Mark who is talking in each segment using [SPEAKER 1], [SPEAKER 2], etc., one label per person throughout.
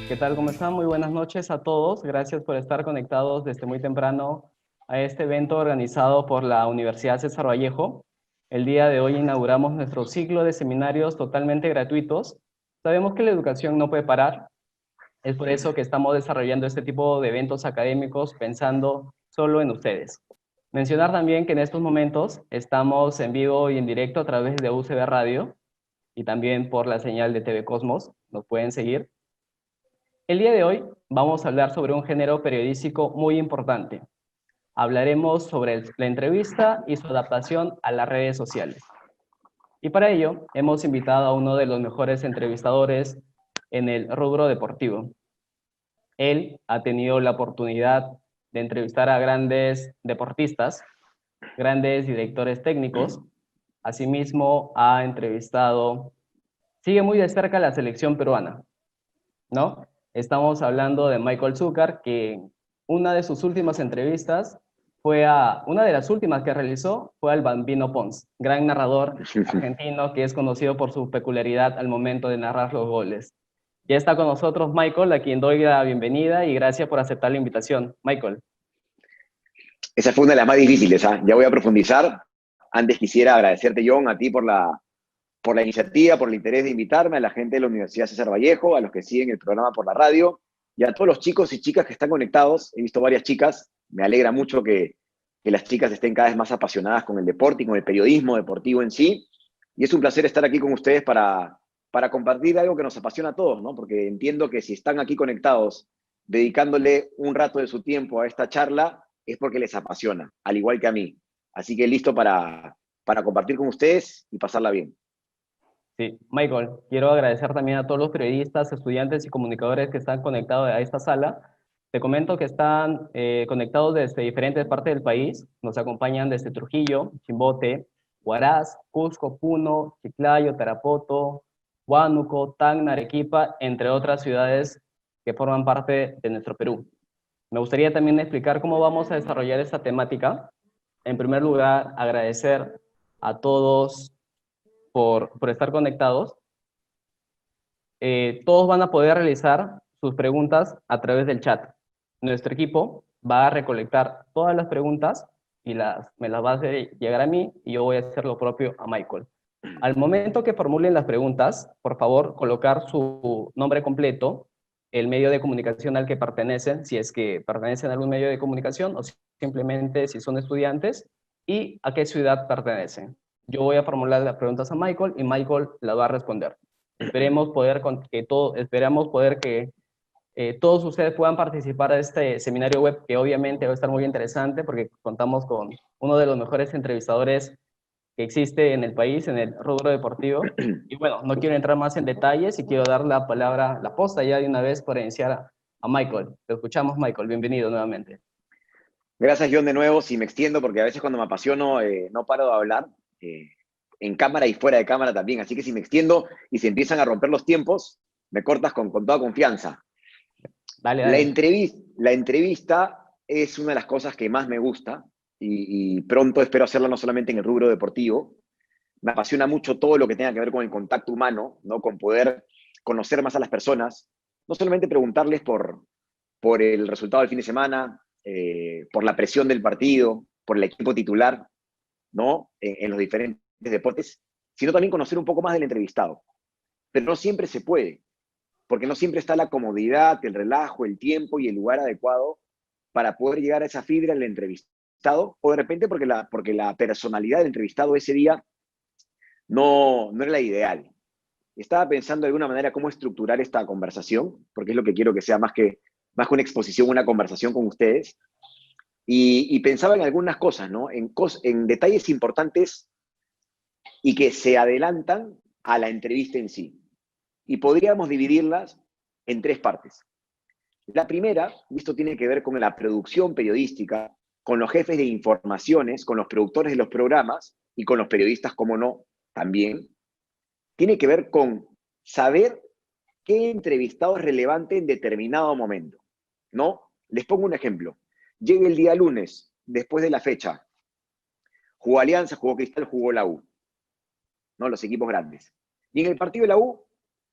[SPEAKER 1] ¿Qué tal? ¿Cómo están? Muy buenas noches a todos. Gracias por estar conectados desde muy temprano a este evento organizado por la Universidad César Vallejo. El día de hoy inauguramos nuestro ciclo de seminarios totalmente gratuitos. Sabemos que la educación no puede parar. Es por eso que estamos desarrollando este tipo de eventos académicos pensando solo en ustedes. Mencionar también que en estos momentos estamos en vivo y en directo a través de UCB Radio y también por la señal de TV Cosmos. Nos pueden seguir. El día de hoy vamos a hablar sobre un género periodístico muy importante. Hablaremos sobre la entrevista y su adaptación a las redes sociales. Y para ello hemos invitado a uno de los mejores entrevistadores en el rubro deportivo. Él ha tenido la oportunidad de entrevistar a grandes deportistas, grandes directores técnicos. Asimismo, sigue muy de cerca la selección peruana, ¿no? Estamos hablando de Michael Zúcar, que una de sus últimas entrevistas una de las últimas que realizó fue al Bambino Pons, gran narrador argentino que es conocido por su peculiaridad al momento de narrar los goles. Ya está con nosotros Michael, a quien doy la bienvenida y gracias por aceptar la invitación. Michael.
[SPEAKER 2] Esa fue una de las más difíciles, ¿ah? Ya voy a profundizar. Antes quisiera agradecerte, John, a ti por la iniciativa, por el interés de invitarme, a la gente de la Universidad César Vallejo, a los que siguen el programa por la radio, y a todos los chicos y chicas que están conectados. He visto varias chicas. Me alegra mucho que las chicas estén cada vez más apasionadas con el deporte y con el periodismo deportivo en sí. Y es un placer estar aquí con ustedes para compartir algo que nos apasiona a todos, ¿no? Porque entiendo que si están aquí conectados, dedicándole un rato de su tiempo a esta charla, es porque les apasiona, al igual que a mí. Así que listo para compartir con ustedes y pasarla bien.
[SPEAKER 1] Sí, Michael, quiero agradecer también a todos los periodistas, estudiantes y comunicadores que están conectados a esta sala. Te comento que están conectados desde diferentes partes del país. Nos acompañan desde Trujillo, Chimbote, Huaraz, Cusco, Puno, Chiclayo, Tarapoto, Huánuco, Tacna, Arequipa, entre otras ciudades que forman parte de nuestro Perú. Me gustaría también explicar cómo vamos a desarrollar esta temática. En primer lugar, agradecer a todos por estar conectados. Todos van a poder realizar sus preguntas a través del chat. Nuestro equipo va a recolectar todas las preguntas y me las va a hacer llegar a mí y yo voy a hacer lo propio a Michael. Al momento que formulen las preguntas, por favor, colocar su nombre completo, el medio de comunicación al que pertenecen, si es que pertenecen a algún medio de comunicación o simplemente si son estudiantes, y a qué ciudad pertenecen. Yo voy a formular las preguntas a Michael y Michael las va a responder. Esperemos poder que todos ustedes puedan participar de este seminario web, que obviamente va a estar muy interesante porque contamos con uno de los mejores entrevistadores que existe en el país, en el rubro deportivo. Y bueno, no quiero entrar más en detalles y quiero dar la palabra, la posta ya de una vez para iniciar a Michael. Te escuchamos, Michael. Bienvenido nuevamente.
[SPEAKER 2] Gracias, John, de nuevo. Si me extiendo, porque a veces cuando me apasiono no paro de hablar, en cámara y fuera de cámara también. Así que si me extiendo y se empiezan a romper los tiempos, me cortas con toda confianza.
[SPEAKER 1] Dale,
[SPEAKER 2] La
[SPEAKER 1] dale.
[SPEAKER 2] entrevista es una de las cosas que más me gusta y pronto espero hacerlo no solamente en el rubro deportivo. Me apasiona mucho todo lo que tenga que ver con el contacto humano, ¿no? Con poder conocer más a las personas, no solamente preguntarles por el resultado del fin de semana, por la presión del partido, por el equipo titular, ¿no? En los diferentes deportes, sino también conocer un poco más del entrevistado. Pero no siempre se puede, porque no siempre está la comodidad, el relajo, el tiempo y el lugar adecuado para poder llegar a esa fibra del entrevistado, o de repente porque la personalidad del entrevistado ese día no era la ideal. Estaba pensando de alguna manera cómo estructurar esta conversación, porque es lo que quiero que sea más que una exposición, una conversación con ustedes. Y pensaba en algunas cosas, ¿no? En detalles importantes y que se adelantan a la entrevista en sí. Y podríamos dividirlas en tres partes. La primera, y esto tiene que ver con la producción periodística, con los jefes de informaciones, con los productores de los programas y con los periodistas, como no, también, tiene que ver con saber qué entrevistado es relevante en determinado momento, ¿no? Les pongo un ejemplo. Llega el día lunes, después de la fecha, jugó Alianza, jugó Cristal, jugó la U, ¿no? Los equipos grandes. Y en el partido de la U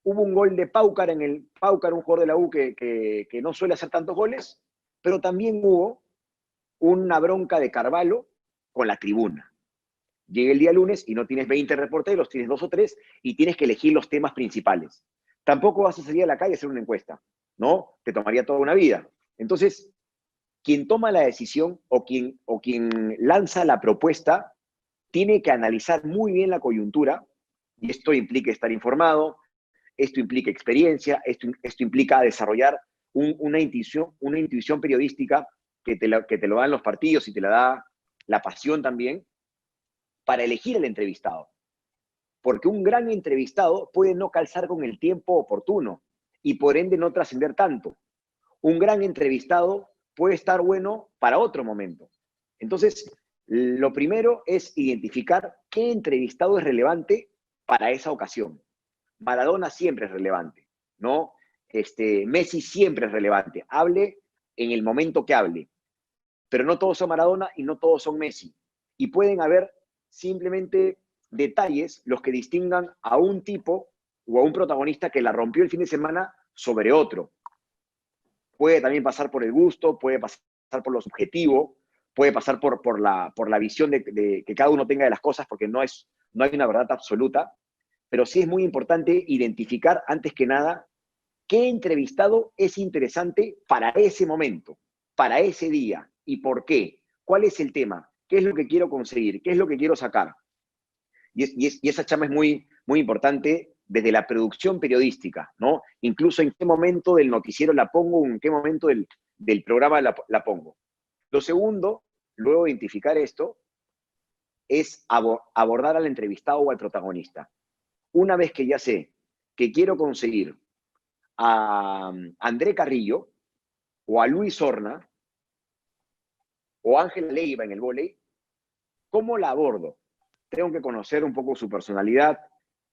[SPEAKER 2] Hubo un gol de Paucar Paucar, un jugador de la U que no suele hacer tantos goles, pero también hubo una bronca de Carvalho con la tribuna. Llega el día lunes y no tienes 20 reporteros, tienes 2 o 3 y tienes que elegir los temas principales. Tampoco vas a salir a la calle a hacer una encuesta, ¿no? Te tomaría toda una vida. Entonces, quien toma la decisión o quien lanza la propuesta tiene que analizar muy bien la coyuntura, y esto implica estar informado, esto implica experiencia, esto implica desarrollar una intuición periodística que te lo dan los partidos y te la da la pasión también, para elegir el entrevistado. Porque un gran entrevistado puede no calzar con el tiempo oportuno y por ende no trascender tanto. Un gran entrevistado puede estar bueno para otro momento. Entonces, lo primero es identificar qué entrevistado es relevante para esa ocasión. Maradona siempre es relevante, ¿no? Messi siempre es relevante. Hable en el momento que hable. Pero no todos son Maradona y no todos son Messi. Y pueden haber simplemente detalles los que distingan a un tipo o a un protagonista que la rompió el fin de semana sobre otro. Puede también pasar por el gusto, puede pasar por lo subjetivo, puede pasar por la visión de que cada uno tenga de las cosas, porque no hay una verdad absoluta, pero sí es muy importante identificar antes que nada qué entrevistado es interesante para ese momento, para ese día, y por qué, cuál es el tema, qué es lo que quiero conseguir, qué es lo que quiero sacar. Y esa chamba es muy, muy importante desde la producción periodística, ¿no? Incluso en qué momento del noticiero la pongo, en qué momento del programa la pongo. Lo segundo, luego de identificar esto, es abordar al entrevistado o al protagonista. Una vez que ya sé que quiero conseguir a André Carrillo, o a Luis Horna, o Ángel Leiva en el vóley, ¿cómo la abordo? Tengo que conocer un poco su personalidad,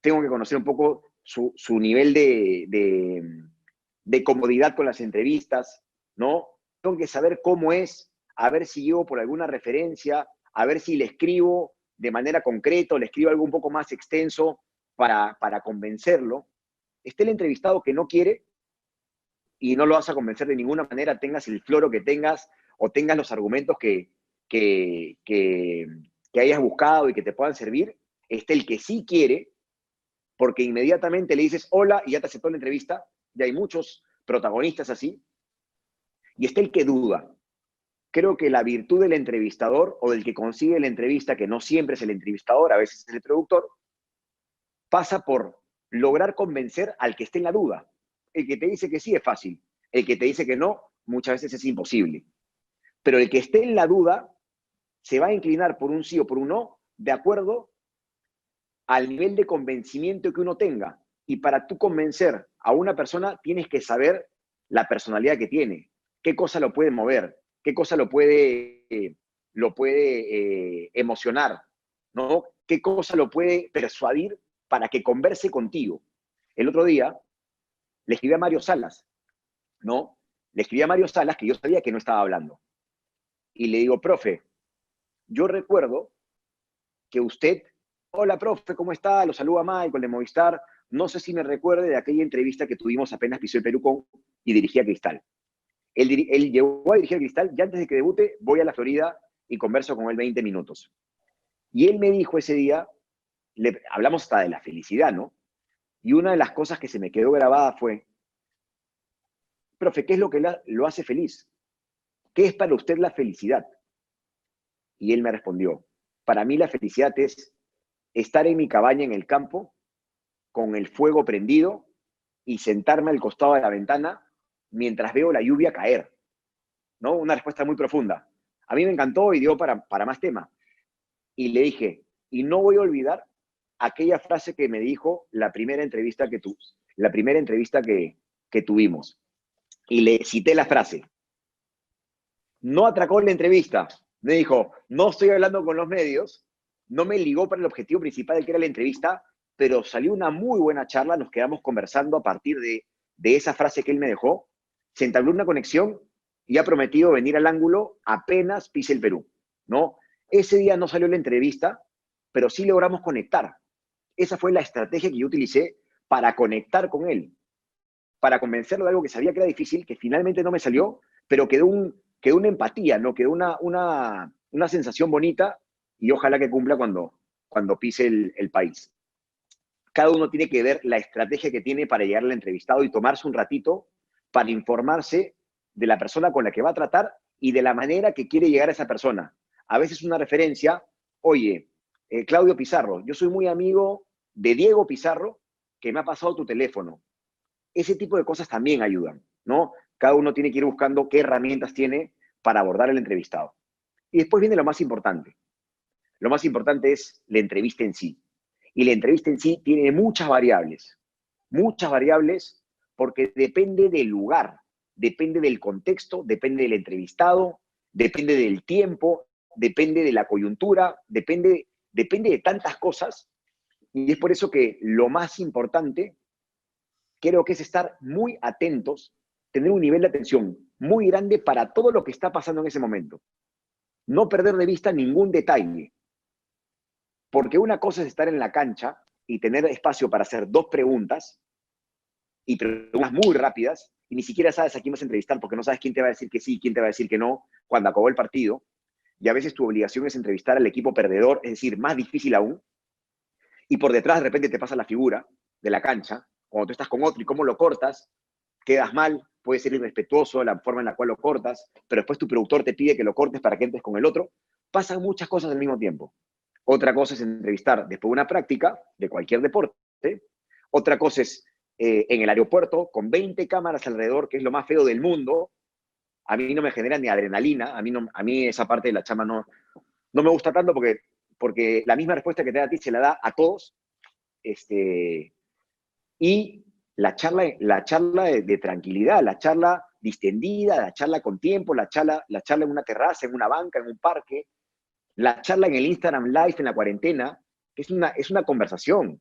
[SPEAKER 2] tengo que conocer un poco su nivel de comodidad con las entrevistas, ¿no? Tengo que saber cómo es, a ver si llevo por alguna referencia, a ver si le escribo de manera concreta, le escribo algo un poco más extenso para convencerlo. Esté el entrevistado que no quiere y no lo vas a convencer de ninguna manera, tengas el floro que tengas o tengas los argumentos que hayas buscado y que te puedan servir. Esté el que sí quiere, porque inmediatamente le dices hola y ya te aceptó la entrevista, ya hay muchos protagonistas así, y esté el que duda. Creo que la virtud del entrevistador o del que consigue la entrevista, que no siempre es el entrevistador, a veces es el productor, pasa por lograr convencer al que esté en la duda. El que te dice que sí es fácil, el que te dice que no, muchas veces es imposible. Pero el que esté en la duda se va a inclinar por un sí o por un no, de acuerdo al nivel de convencimiento que uno tenga. Y para tú convencer a una persona, tienes que saber la personalidad que tiene, qué cosa lo puede mover, qué cosa lo puede emocionar, ¿no? Qué cosa lo puede persuadir para que converse contigo. El otro día le escribí a Mario Salas, ¿no? Le escribí a Mario Salas que yo sabía que no estaba hablando. Y le digo, profe, yo recuerdo que usted, hola, profe, ¿cómo está? Lo saluda Michael de Movistar. No sé si me recuerde de aquella entrevista que tuvimos apenas pisó el Perú y dirigía Cristal. Él llegó a dirigir a Cristal y antes de que debute voy a la Florida y converso con él 20 minutos. Y él me dijo ese día, hablamos hasta de la felicidad, ¿no? Y una de las cosas que se me quedó grabada fue, profe, ¿qué es lo que lo hace feliz? ¿Qué es para usted la felicidad? Y él me respondió, para mí la felicidad es estar en mi cabaña en el campo, con el fuego prendido y sentarme al costado de la ventana mientras veo la lluvia caer, ¿no? Una respuesta muy profunda. A mí me encantó y dio para más tema. Y le dije, y no voy a olvidar aquella frase que me dijo la primera entrevista que tuvimos. Y le cité la frase. No atracó la entrevista. Me dijo, no estoy hablando con los medios, no me ligó para el objetivo principal que era la entrevista, pero salió una muy buena charla, nos quedamos conversando a partir de esa frase que él me dejó, se entabló una conexión y ha prometido venir al ángulo apenas pise el Perú, ¿no? Ese día no salió la entrevista, pero sí logramos conectar. Esa fue la estrategia que yo utilicé para conectar con él, para convencerlo de algo que sabía que era difícil, que finalmente no me salió, pero quedó una empatía, ¿no? Quedó una sensación bonita y ojalá que cumpla cuando pise el país. Cada uno tiene que ver la estrategia que tiene para llegar al entrevistado y tomarse un ratito para informarse de la persona con la que va a tratar y de la manera que quiere llegar a esa persona. A veces una referencia, oye, Claudio Pizarro, yo soy muy amigo de Diego Pizarro, que me ha pasado tu teléfono. Ese tipo de cosas también ayudan, ¿no? Cada uno tiene que ir buscando qué herramientas tiene para abordar el entrevistado. Y después viene lo más importante. Lo más importante es la entrevista en sí. Y la entrevista en sí tiene muchas variables porque depende del lugar, depende del contexto, depende del entrevistado, depende del tiempo, depende de la coyuntura, depende de tantas cosas. Y es por eso que lo más importante creo que es estar muy atentos, tener un nivel de atención muy grande para todo lo que está pasando en ese momento. No perder de vista ningún detalle. Porque una cosa es estar en la cancha y tener espacio para hacer dos preguntas, y preguntas muy rápidas, y ni siquiera sabes a quién vas a entrevistar porque no sabes quién te va a decir que sí y quién te va a decir que no cuando acabó el partido. Y a veces tu obligación es entrevistar al equipo perdedor, es decir, más difícil aún, y por detrás de repente te pasa la figura de la cancha, cuando tú estás con otro y cómo lo cortas, quedas mal, puede ser irrespetuoso la forma en la cual lo cortas, pero después tu productor te pide que lo cortes para que entres con el otro. Pasan muchas cosas al mismo tiempo. Otra cosa es entrevistar después de una práctica de cualquier deporte. Otra cosa es en el aeropuerto con 20 cámaras alrededor, que es lo más feo del mundo. A mí no me genera ni adrenalina. A mí esa parte de la chama no me gusta tanto porque la misma respuesta que te da a ti se la da a todos. Y la charla de tranquilidad, la charla distendida, la charla con tiempo, la charla en una terraza, en una banca, en un parque, la charla en el Instagram Live en la cuarentena, que es una conversación.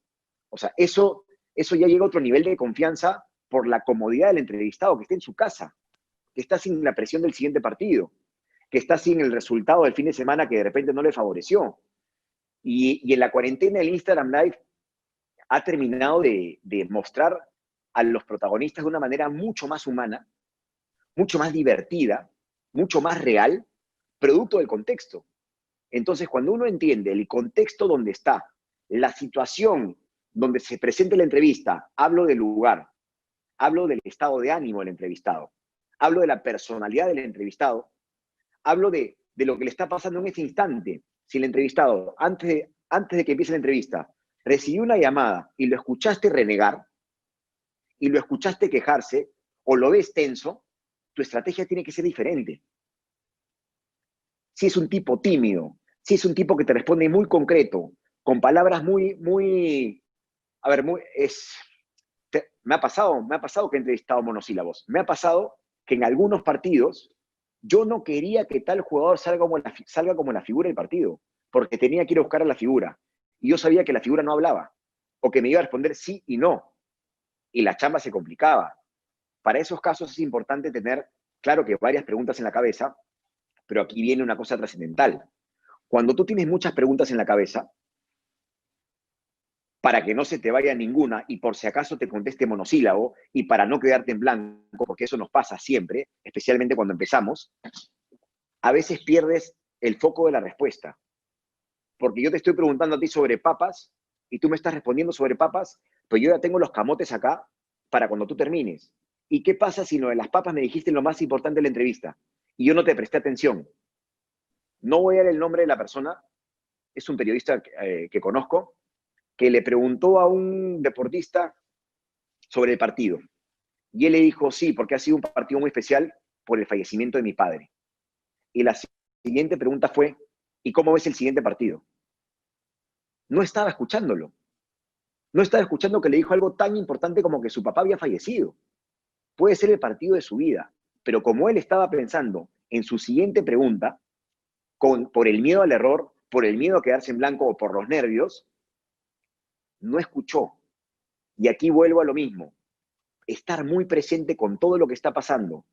[SPEAKER 2] O sea, eso ya llega a otro nivel de confianza por la comodidad del entrevistado, que está en su casa, que está sin la presión del siguiente partido, que está sin el resultado del fin de semana que de repente no le favoreció. Y en la cuarentena el Instagram Live ha terminado de mostrar a los protagonistas de una manera mucho más humana, mucho más divertida, mucho más real, producto del contexto. Entonces, cuando uno entiende el contexto donde está, la situación donde se presenta la entrevista, hablo del lugar, hablo del estado de ánimo del entrevistado, hablo de la personalidad del entrevistado, hablo de lo que le está pasando en ese instante. Si el entrevistado, antes de que empiece la entrevista, recibió una llamada y lo escuchaste renegar, y lo escuchaste quejarse, o lo ves tenso, tu estrategia tiene que ser diferente. Si es un tipo tímido, si es un tipo que te responde muy concreto, con palabras a ver, me ha pasado que he entrevistado monosílabos, me ha pasado que en algunos partidos yo no quería que tal jugador salga como la figura del partido, porque tenía que ir a buscar a la figura, y yo sabía que la figura no hablaba, o que me iba a responder sí y no, y la chamba se complicaba. Para esos casos es importante tener, claro que varias preguntas en la cabeza, pero aquí viene una cosa trascendental. Cuando tú tienes muchas preguntas en la cabeza, para que no se te vaya ninguna y por si acaso te conteste monosílabo y para no quedarte en blanco, porque eso nos pasa siempre, especialmente cuando empezamos, a veces pierdes el foco de la respuesta. Porque yo te estoy preguntando a ti sobre papas y tú me estás respondiendo sobre papas, pero yo ya tengo los camotes acá para cuando tú termines. ¿Y qué pasa si lo de las papas me dijiste lo más importante de la entrevista y yo no te presté atención? No voy a dar el nombre de la persona, es un periodista que conozco, que le preguntó a un deportista sobre el partido. Y él le dijo, sí, porque ha sido un partido muy especial por el fallecimiento de mi padre. Y la siguiente pregunta fue, ¿y cómo ves el siguiente partido? No estaba escuchándolo. No estaba escuchando que le dijo algo tan importante como que su papá había fallecido. Puede ser el partido de su vida, pero como él estaba pensando en su siguiente pregunta, por el miedo al error, por el miedo a quedarse en blanco o por los nervios, no escuchó. Y aquí vuelvo a lo mismo. Estar muy presente con todo lo que está pasando.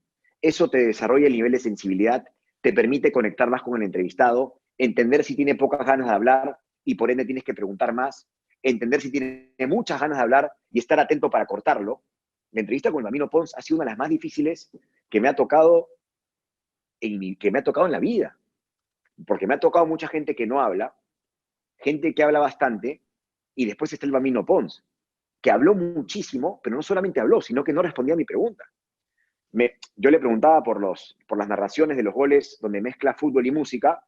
[SPEAKER 2] Eso te desarrolla el nivel de sensibilidad, te permite conectar más con el entrevistado, entender si tiene pocas ganas de hablar y por ende tienes que preguntar más, entender si tiene muchas ganas de hablar y estar atento para cortarlo. La entrevista con el Bambino Pons ha sido una de las más difíciles que me ha tocado en la vida, porque me ha tocado mucha gente que no habla, gente que habla bastante, y después está el Bambino Pons, que habló muchísimo, pero no solamente habló, sino que no respondía a mi pregunta. Yo le preguntaba por las narraciones de los goles donde mezcla fútbol y música,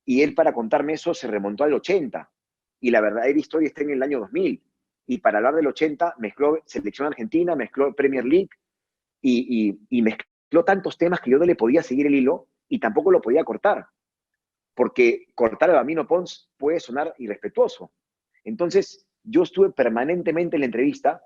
[SPEAKER 2] y él para contarme eso se remontó al 80, y la verdadera historia está en el año 2000. Y para hablar del 80 mezcló selección argentina, mezcló Premier League, y mezcló tantos temas que yo no le podía seguir el hilo, y tampoco lo podía cortar, porque cortar a Bambino Pons puede sonar irrespetuoso. Entonces, yo estuve permanentemente en la entrevista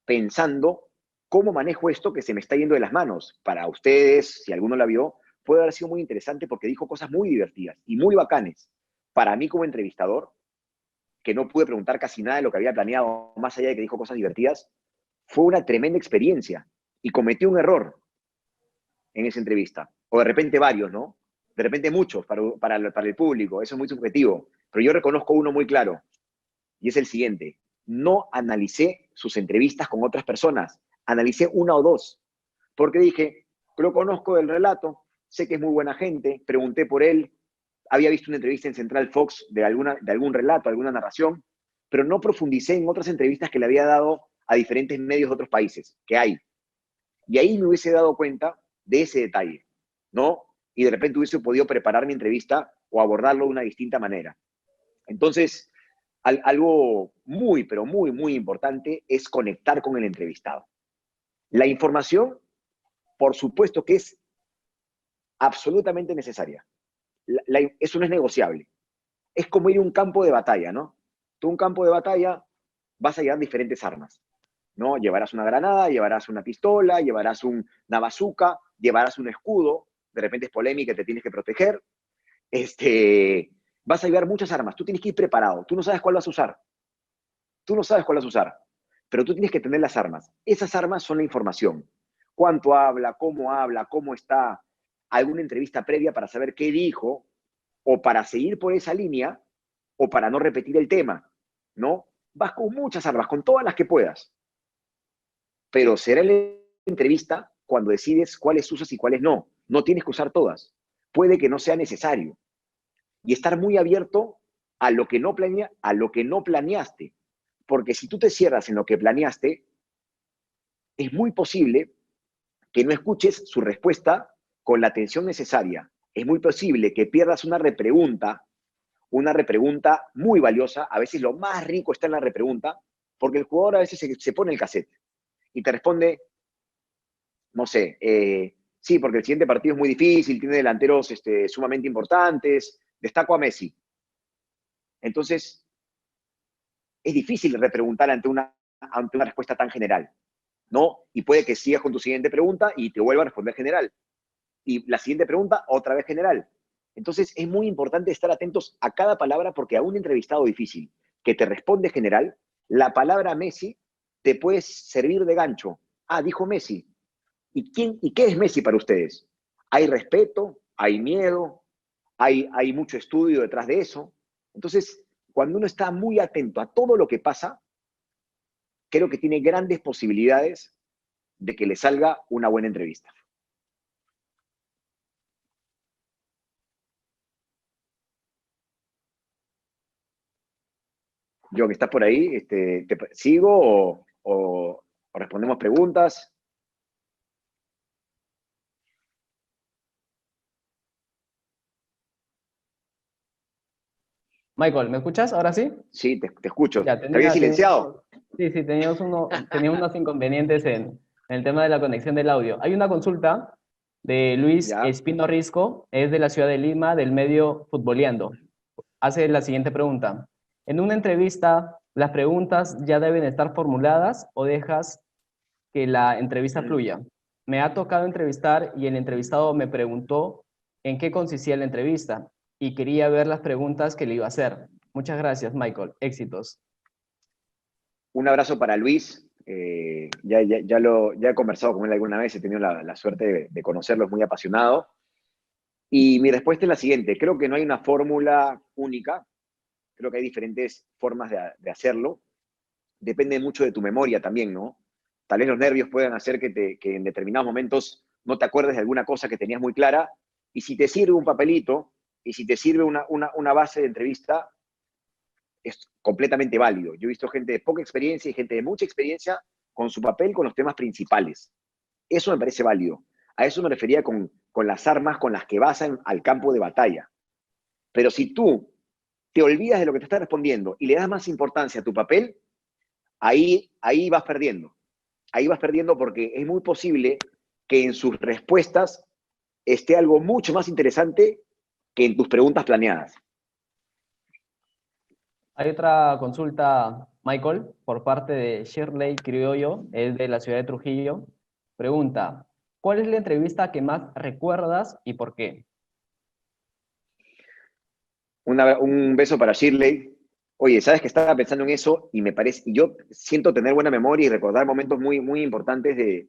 [SPEAKER 2] pensando cómo manejo esto que se me está yendo de las manos. Para ustedes, si alguno la vio, puede haber sido muy interesante porque dijo cosas muy divertidas y muy bacanes. Para mí como entrevistador, que no pude preguntar casi nada de lo que había planeado, más allá de que dijo cosas divertidas, fue una tremenda experiencia y cometí un error en esa entrevista. O de repente varios, ¿no? De repente muchos para el público, eso es muy subjetivo. Pero yo reconozco uno muy claro, y es el siguiente. No analicé sus entrevistas con otras personas, analicé una o dos, porque dije, lo conozco del relato, sé que es muy buena gente, pregunté por él, había visto una entrevista en Central Fox de algún relato, alguna narración, pero no profundicé en otras entrevistas que le había dado a diferentes medios de otros países, que hay. Y ahí me hubiese dado cuenta de ese detalle, ¿no? Y de repente hubiese podido preparar mi entrevista o abordarlo de una distinta manera. Entonces, algo muy, pero muy, muy importante es conectar con el entrevistado. La información, por supuesto que es absolutamente necesaria. Eso no es negociable. Es como ir a un campo de batalla, ¿no? Tú a un campo de batalla vas a llevar diferentes armas, ¿no? Llevarás una granada, llevarás una pistola, llevarás una bazooka, llevarás un escudo, de repente es polémica, te tienes que proteger. Vas a llevar muchas armas, tú tienes que ir preparado, tú no sabes cuál vas a usar, pero tú tienes que tener las armas. Esas armas son la información. Cuánto habla, cómo está, alguna entrevista previa para saber qué dijo, o para seguir por esa línea, o para no repetir el tema, ¿no? Vas con muchas armas, con todas las que puedas, pero será la entrevista cuando decides cuáles usas y cuáles no. No tienes que usar todas. Puede que no sea necesario. Y estar muy abierto a lo que no planeaste. Porque si tú te cierras en lo que planeaste, es muy posible que no escuches su respuesta con la atención necesaria. Es muy posible que pierdas una repregunta muy valiosa. A veces lo más rico está en la repregunta, porque el jugador a veces se pone el cassette y te responde, no sé, sí, porque el siguiente partido es muy difícil, tiene delanteros sumamente importantes, destaco a Messi. Entonces, es difícil repreguntar ante una respuesta tan general, ¿no? Y puede que sigas con tu siguiente pregunta y te vuelva a responder general. Y la siguiente pregunta, otra vez general. Entonces, es muy importante estar atentos a cada palabra porque a un entrevistado difícil que te responde general, la palabra Messi te puede servir de gancho. Ah, dijo Messi. ¿Y qué es Messi para ustedes? ¿Hay respeto? ¿Hay miedo? ¿Hay mucho estudio detrás de eso? Entonces, cuando uno está muy atento a todo lo que pasa, creo que tiene grandes posibilidades de que le salga una buena entrevista. Yo, que estás por ahí, ¿te sigo o respondemos preguntas?
[SPEAKER 1] Michael, ¿me escuchas ahora sí?
[SPEAKER 2] Sí, te escucho.
[SPEAKER 1] Ya,
[SPEAKER 2] ¿Te había silenciado?
[SPEAKER 1] sí, teníamos unos inconvenientes en el tema de la conexión del audio. Hay una consulta de Luis
[SPEAKER 2] Ya.
[SPEAKER 1] Espino Risco, es de la ciudad de Lima, del medio Futboleando. Hace la siguiente pregunta. En una entrevista, ¿las preguntas ya deben estar formuladas o dejas que la entrevista fluya? Me ha tocado entrevistar y el entrevistado me preguntó en qué consistía la entrevista y quería ver las preguntas que le iba a hacer. Muchas gracias, Michael. Éxitos.
[SPEAKER 2] Un abrazo para Luis. Ya he conversado con él alguna vez, he tenido la suerte de conocerlo, es muy apasionado. Y mi respuesta es la siguiente, creo que no hay una fórmula única, Creo que hay diferentes formas de hacerlo. Depende mucho de tu memoria también, ¿no? Tal vez los nervios puedan hacer que en determinados momentos no te acuerdes de alguna cosa que tenías muy clara, y si te sirve un papelito, y si te sirve una base de entrevista, es completamente válido. Yo he visto gente de poca experiencia y gente de mucha experiencia con su papel, con los temas principales. Eso me parece válido. A eso me refería con las armas con las que vas al campo de batalla. Pero si tú te olvidas de lo que te está respondiendo y le das más importancia a tu papel, ahí vas perdiendo. Ahí vas perdiendo porque es muy posible que en sus respuestas esté algo mucho más interesante que en tus preguntas planeadas.
[SPEAKER 1] Hay otra consulta, Michael, por parte de Shirley Criollo, es de la ciudad de Trujillo. Pregunta, ¿cuál es la entrevista que más recuerdas y por qué?
[SPEAKER 2] Un beso para Shirley. Oye, sabes que estaba pensando en eso y y yo siento tener buena memoria y recordar momentos muy, muy importantes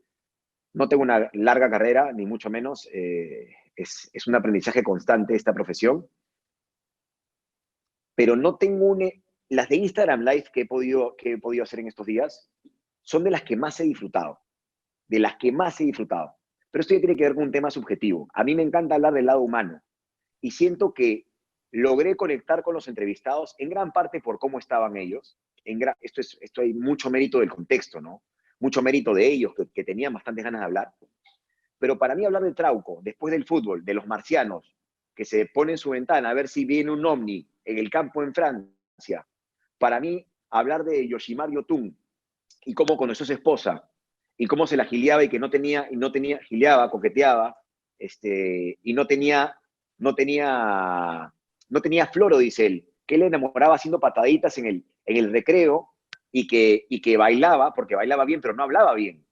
[SPEAKER 2] no tengo una larga carrera, ni mucho menos, es un aprendizaje constante esta profesión, pero no tengo las de Instagram Live que he podido hacer en estos días, son de las que más he disfrutado, de las que más he disfrutado. Pero esto ya tiene que ver con un tema subjetivo. A mí me encanta hablar del lado humano y siento que logré conectar con los entrevistados en gran parte por cómo estaban ellos. Esto hay mucho mérito del contexto, ¿no? Mucho mérito de ellos, que tenían bastantes ganas de hablar. Pero para mí hablar de Trauco, después del fútbol, de los marcianos, que se pone en su ventana a ver si viene un ovni en el campo en Francia, para mí hablar de Yoshimar Yotun y cómo conoció a su esposa y cómo se la gileaba y que gileaba, coqueteaba, y no tenía floro, dice él, que él le enamoraba haciendo pataditas en el recreo y que bailaba, porque bailaba bien, pero no hablaba bien.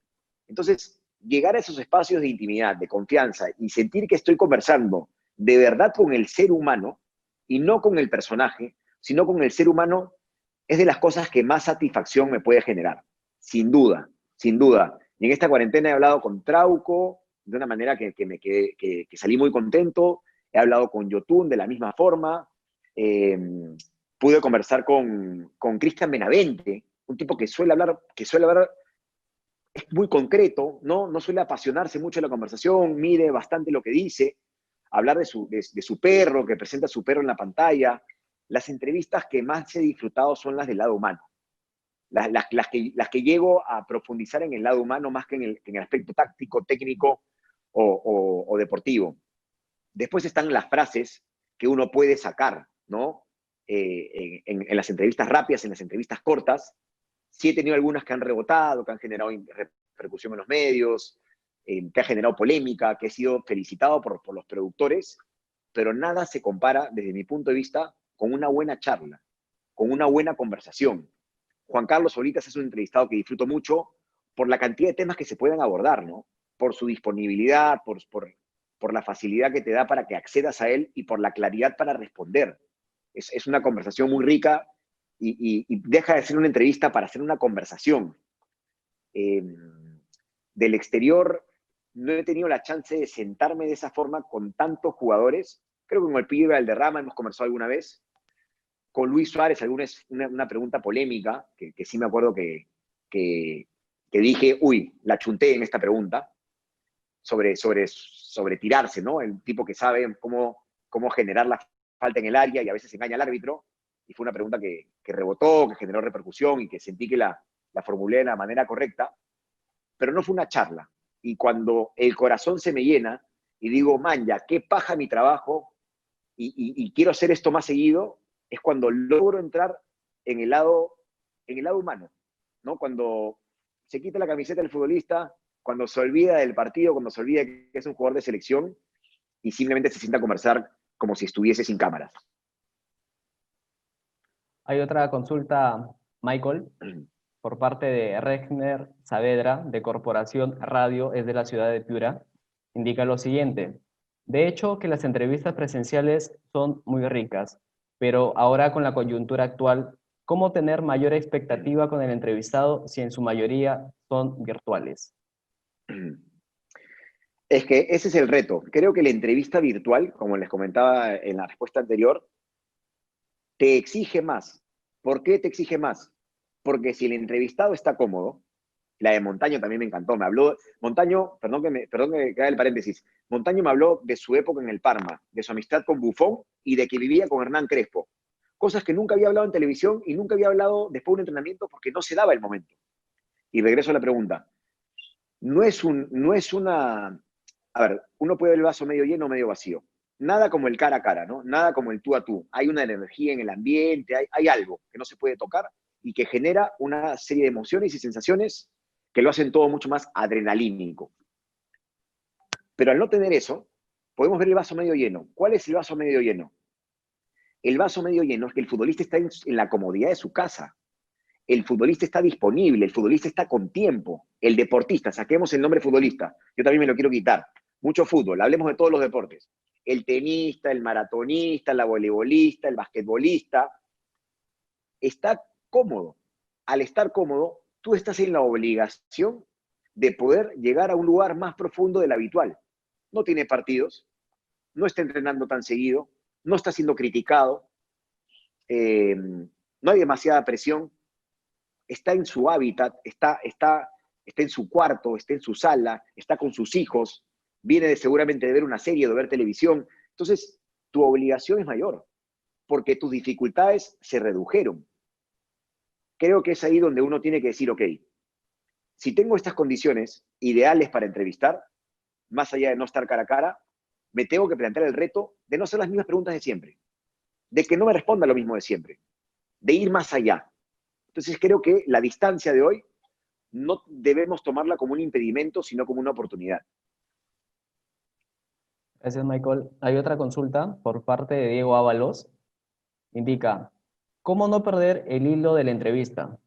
[SPEAKER 2] Entonces, llegar a esos espacios de intimidad, de confianza y sentir que estoy conversando de verdad con el ser humano y no con el personaje, sino con el ser humano, es de las cosas que más satisfacción me puede generar. Sin duda, sin duda. Y en esta cuarentena he hablado con Trauco de una manera que salí muy contento. He hablado con Yotun de la misma forma. Eh, Pude conversar con Cristian Benavente, un tipo que suele hablar es muy concreto, ¿no? No suele apasionarse mucho en la conversación, mide bastante lo que dice, hablar de su perro, que presenta a su perro en la pantalla. Las entrevistas que más he disfrutado son las del lado humano, las que llego a profundizar en el lado humano más que en el aspecto táctico, técnico o deportivo. Después están las frases que uno puede sacar, ¿no? En las entrevistas rápidas, en las entrevistas cortas, sí he tenido algunas que han rebotado, que han generado repercusión en los medios, que ha generado polémica, que he sido felicitado por los productores, pero nada se compara, desde mi punto de vista, con una buena charla, con una buena conversación. Juan Carlos Solitas es un entrevistado que disfruto mucho por la cantidad de temas que se pueden abordar, ¿no? Por su disponibilidad, por la facilidad que te da para que accedas a él y por la claridad para responder. Es una conversación muy rica y deja de ser una entrevista para hacer una conversación. Eh, del exterior no he tenido la chance de sentarme de esa forma con tantos jugadores. Creo que con el pibe Valderrama hemos conversado alguna vez. Con Luis Suárez, una pregunta polémica, que sí me acuerdo que dije, uy, la chunté en esta pregunta, sobre tirarse, ¿no? El tipo que sabe cómo generar la falta en el área y a veces engaña al árbitro. Y fue una pregunta que rebotó, que generó repercusión y que sentí que la formulé de la manera correcta, pero no fue una charla. Y cuando el corazón se me llena y digo, man, ya, qué paja mi trabajo y quiero hacer esto más seguido, es cuando logro entrar en el lado humano, ¿no? Cuando se quita la camiseta del futbolista, cuando se olvida del partido, cuando se olvida que es un jugador de selección y simplemente se sienta a conversar como si estuviese sin cámaras.
[SPEAKER 1] Hay otra consulta, Michael, por parte de Regner Saavedra, de Corporación Radio, es de la ciudad de Piura. Indica lo siguiente: de hecho, que las entrevistas presenciales son muy ricas, pero ahora con la coyuntura actual, ¿cómo tener mayor expectativa con el entrevistado si en su mayoría son virtuales?
[SPEAKER 2] Es que ese es el reto. Creo que la entrevista virtual, como les comentaba en la respuesta anterior, te exige más. ¿Por qué te exige más? Porque si el entrevistado está cómodo, la de Montaño también me encantó, me habló, Montaño, perdón que haga el paréntesis, Montaño me habló de su época en el Parma, de su amistad con Buffon y de que vivía con Hernán Crespo. Cosas que nunca había hablado en televisión y nunca había hablado después de un entrenamiento porque no se daba el momento. Y regreso a la pregunta. No es una... A ver, uno puede ver el vaso medio lleno o medio vacío. Nada como el cara a cara, ¿no? Nada como el tú a tú. Hay una energía en el ambiente, hay algo que no se puede tocar y que genera una serie de emociones y sensaciones que lo hacen todo mucho más adrenalínico. Pero al no tener eso, podemos ver el vaso medio lleno. ¿Cuál es el vaso medio lleno? El vaso medio lleno es que el futbolista está en la comodidad de su casa. El futbolista está disponible, el futbolista está con tiempo. El deportista, saquemos el nombre futbolista, yo también me lo quiero quitar. Mucho fútbol, hablemos de todos los deportes. El tenista, el maratonista, el voleibolista, el basquetbolista, está cómodo. Al estar cómodo, tú estás en la obligación de poder llegar a un lugar más profundo del habitual. No tiene partidos, no está entrenando tan seguido, no está siendo criticado, no hay demasiada presión, está en su hábitat, está en su cuarto, está en su sala, está con sus hijos, viene seguramente de ver una serie, de ver televisión. Entonces, tu obligación es mayor, porque tus dificultades se redujeron. Creo que es ahí donde uno tiene que decir, ok, si tengo estas condiciones ideales para entrevistar, más allá de no estar cara a cara, me tengo que plantear el reto de no hacer las mismas preguntas de siempre, de que no me responda lo mismo de siempre, de ir más allá. Entonces creo que la distancia de hoy no debemos tomarla como un impedimento, sino como una oportunidad.
[SPEAKER 1] Gracias, Michael. Hay otra consulta por parte de Diego Ábalos. Indica, ¿cómo no perder el hilo de la entrevista?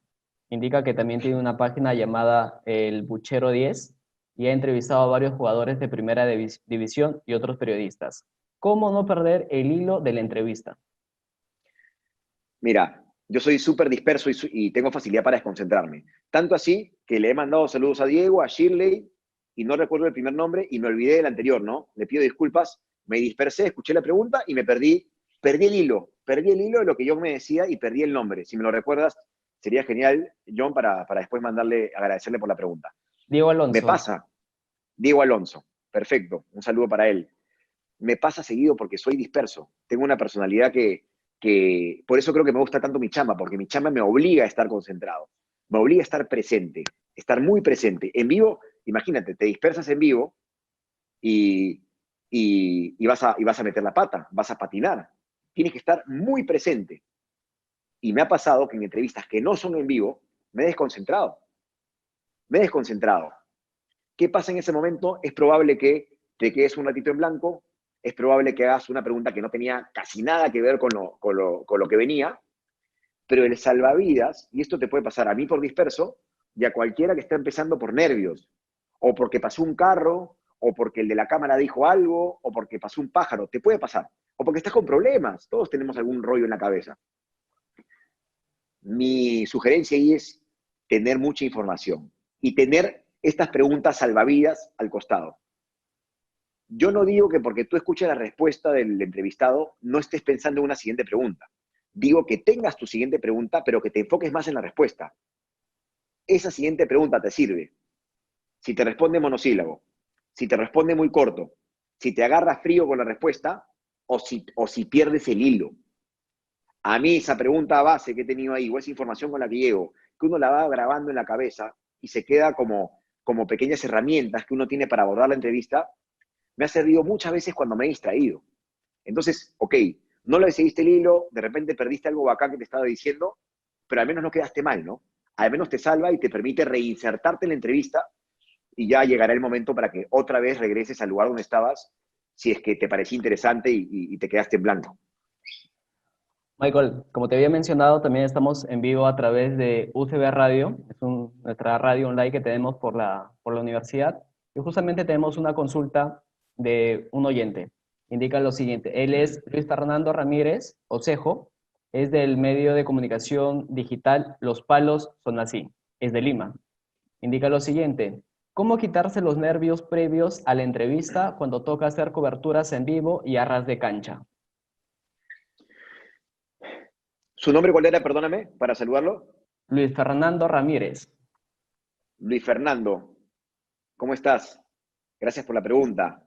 [SPEAKER 1] Indica que también tiene una página llamada El Buchero 10 y ha entrevistado a varios jugadores de primera división y otros periodistas. ¿Cómo no perder el hilo de la entrevista?
[SPEAKER 2] Mira, yo soy súper disperso y tengo facilidad para desconcentrarme. Tanto así que le he mandado saludos a Diego, a Shirley, y no recuerdo el primer nombre y me olvidé del anterior, ¿no? Le pido disculpas, me dispersé, escuché la pregunta y me perdí el hilo de lo que yo me decía y perdí el nombre. Si me lo recuerdas, sería genial, John, para después agradecerle por la pregunta.
[SPEAKER 1] Diego
[SPEAKER 2] Me
[SPEAKER 1] Alonso.
[SPEAKER 2] pasa, Diego Alonso, perfecto, un saludo para él. Me pasa seguido porque soy disperso. Tengo una personalidad que por eso creo que me gusta tanto mi chamba, porque mi chamba me obliga a estar concentrado, me obliga a estar presente, estar muy presente. En vivo, imagínate, te dispersas en vivo y, y vas a meter la pata, vas a patinar. Tienes que estar muy presente. Y me ha pasado que en entrevistas que no son en vivo, me he desconcentrado. Me he desconcentrado. ¿Qué pasa en ese momento? Es probable que te quedes un ratito en blanco, es probable que hagas una pregunta que no tenía casi nada que ver con lo que venía, pero el salvavidas, y esto te puede pasar a mí por disperso, y a cualquiera que está empezando por nervios, o porque pasó un carro, o porque el de la cámara dijo algo, o porque pasó un pájaro, te puede pasar, o porque estás con problemas, todos tenemos algún rollo en la cabeza. Mi sugerencia ahí es tener mucha información y tener estas preguntas salvavidas al costado. Yo no digo que porque tú escuches la respuesta del entrevistado no estés pensando en una siguiente pregunta. Digo que tengas tu siguiente pregunta, pero que te enfoques más en la respuesta. Esa siguiente pregunta te sirve. Si te responde monosílabo, si te responde muy corto, si te agarras frío con la respuesta o si pierdes el hilo. A mí esa pregunta base que he tenido ahí, o esa información con la que llego, que uno la va grabando en la cabeza y se queda como pequeñas herramientas que uno tiene para abordar la entrevista, me ha servido muchas veces cuando me he distraído. Entonces, ok, no le seguiste el hilo, de repente perdiste algo bacán que te estaba diciendo, pero al menos no quedaste mal, ¿no? Al menos te salva y te permite reinsertarte en la entrevista y ya llegará el momento para que otra vez regreses al lugar donde estabas si es que te pareció interesante y te quedaste en blanco.
[SPEAKER 1] Michael, como te había mencionado, también estamos en vivo a través de UCB Radio, es nuestra radio online que tenemos por la universidad, y justamente tenemos una consulta de un oyente. Indica lo siguiente, él es Luis Fernando Ramírez Osejo, es del medio de comunicación digital Los Palos Son Así, es de Lima. Indica lo siguiente, ¿cómo quitarse los nervios previos a la entrevista cuando toca hacer coberturas en vivo y a ras de cancha?
[SPEAKER 2] ¿Su nombre cuál era? Perdóname, para saludarlo.
[SPEAKER 1] Luis Fernando Ramírez.
[SPEAKER 2] Luis Fernando, ¿cómo estás? Gracias por la pregunta.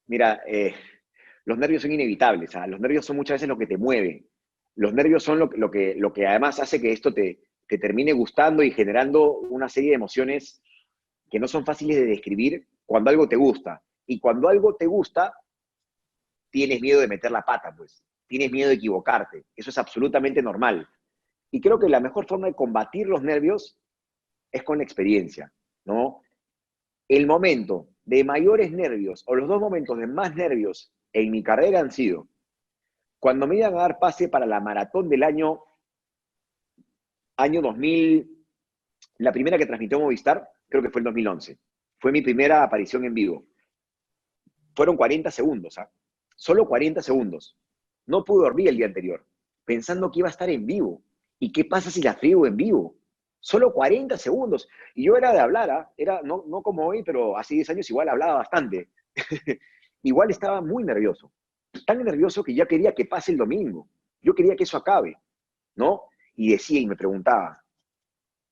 [SPEAKER 2] Mira, los nervios son inevitables, ¿ah? Los nervios son muchas veces lo que te mueve. Los nervios son lo que además hace que esto te termine gustando y generando una serie de emociones que no son fáciles de describir cuando algo te gusta. Y cuando algo te gusta, tienes miedo de meter la pata, pues. Tienes miedo de equivocarte. Eso es absolutamente normal. Y creo que la mejor forma de combatir los nervios es con la experiencia, ¿no? El momento de mayores nervios, o los dos momentos de más nervios en mi carrera han sido cuando me iban a dar pase para la maratón del año 2000, la primera que transmitió Movistar, creo que fue el 2011. Fue mi primera aparición en vivo. Fueron 40 segundos, ¿ah? Solo 40 segundos. No pude dormir el día anterior, pensando que iba a estar en vivo. ¿Y qué pasa si la friego en vivo? Solo 40 segundos. Y yo era de hablar, ¿ah? Era, no como hoy, pero hace 10 años igual hablaba bastante. Igual estaba muy nervioso. Tan nervioso que ya quería que pase el domingo. Yo quería que eso acabe, ¿no? Y decía y me preguntaba,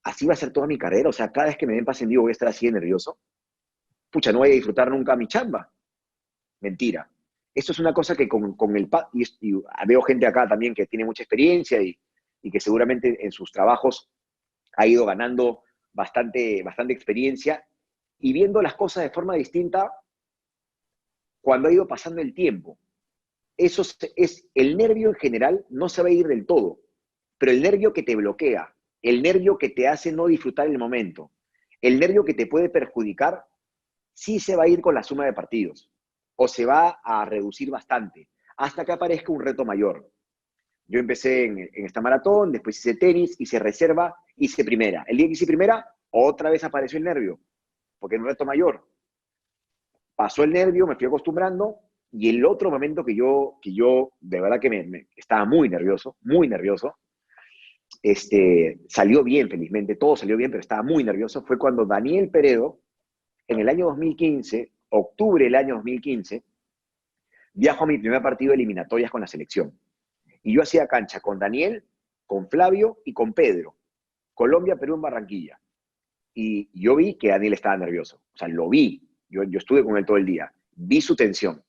[SPEAKER 2] ¿así va a ser toda mi carrera? O sea, cada vez que me den pase en vivo voy a estar así de nervioso. Pucha, no voy a disfrutar nunca mi chamba. Mentira. Esto es una cosa que con y veo gente acá también que tiene mucha experiencia y que seguramente en sus trabajos ha ido ganando bastante experiencia y viendo las cosas de forma distinta cuando ha ido pasando el tiempo. Es el nervio en general no se va a ir del todo, pero el nervio que te bloquea, el nervio que te hace no disfrutar el momento, el nervio que te puede perjudicar, sí se va a ir con la suma de partidos o se va a reducir bastante hasta que aparezca un reto mayor. Yo empecé en esta maratón, después hice tenis, hice reserva, hice primera. El día que hice primera, otra vez apareció el nervio, porque era un reto mayor. Pasó el nervio, me fui acostumbrando, y el otro momento que yo de verdad que estaba muy nervioso, salió bien, felizmente, todo salió bien, pero estaba muy nervioso, fue cuando Daniel Peredo, en el año 2015, octubre del año 2015, viajo a mi primer partido de eliminatorias con la selección. Y yo hacía cancha con Daniel, con Flavio y con Pedro. Colombia, Perú en Barranquilla. Y yo vi que Daniel estaba nervioso. O sea, lo vi. Yo estuve con él todo el día. Vi su tensión.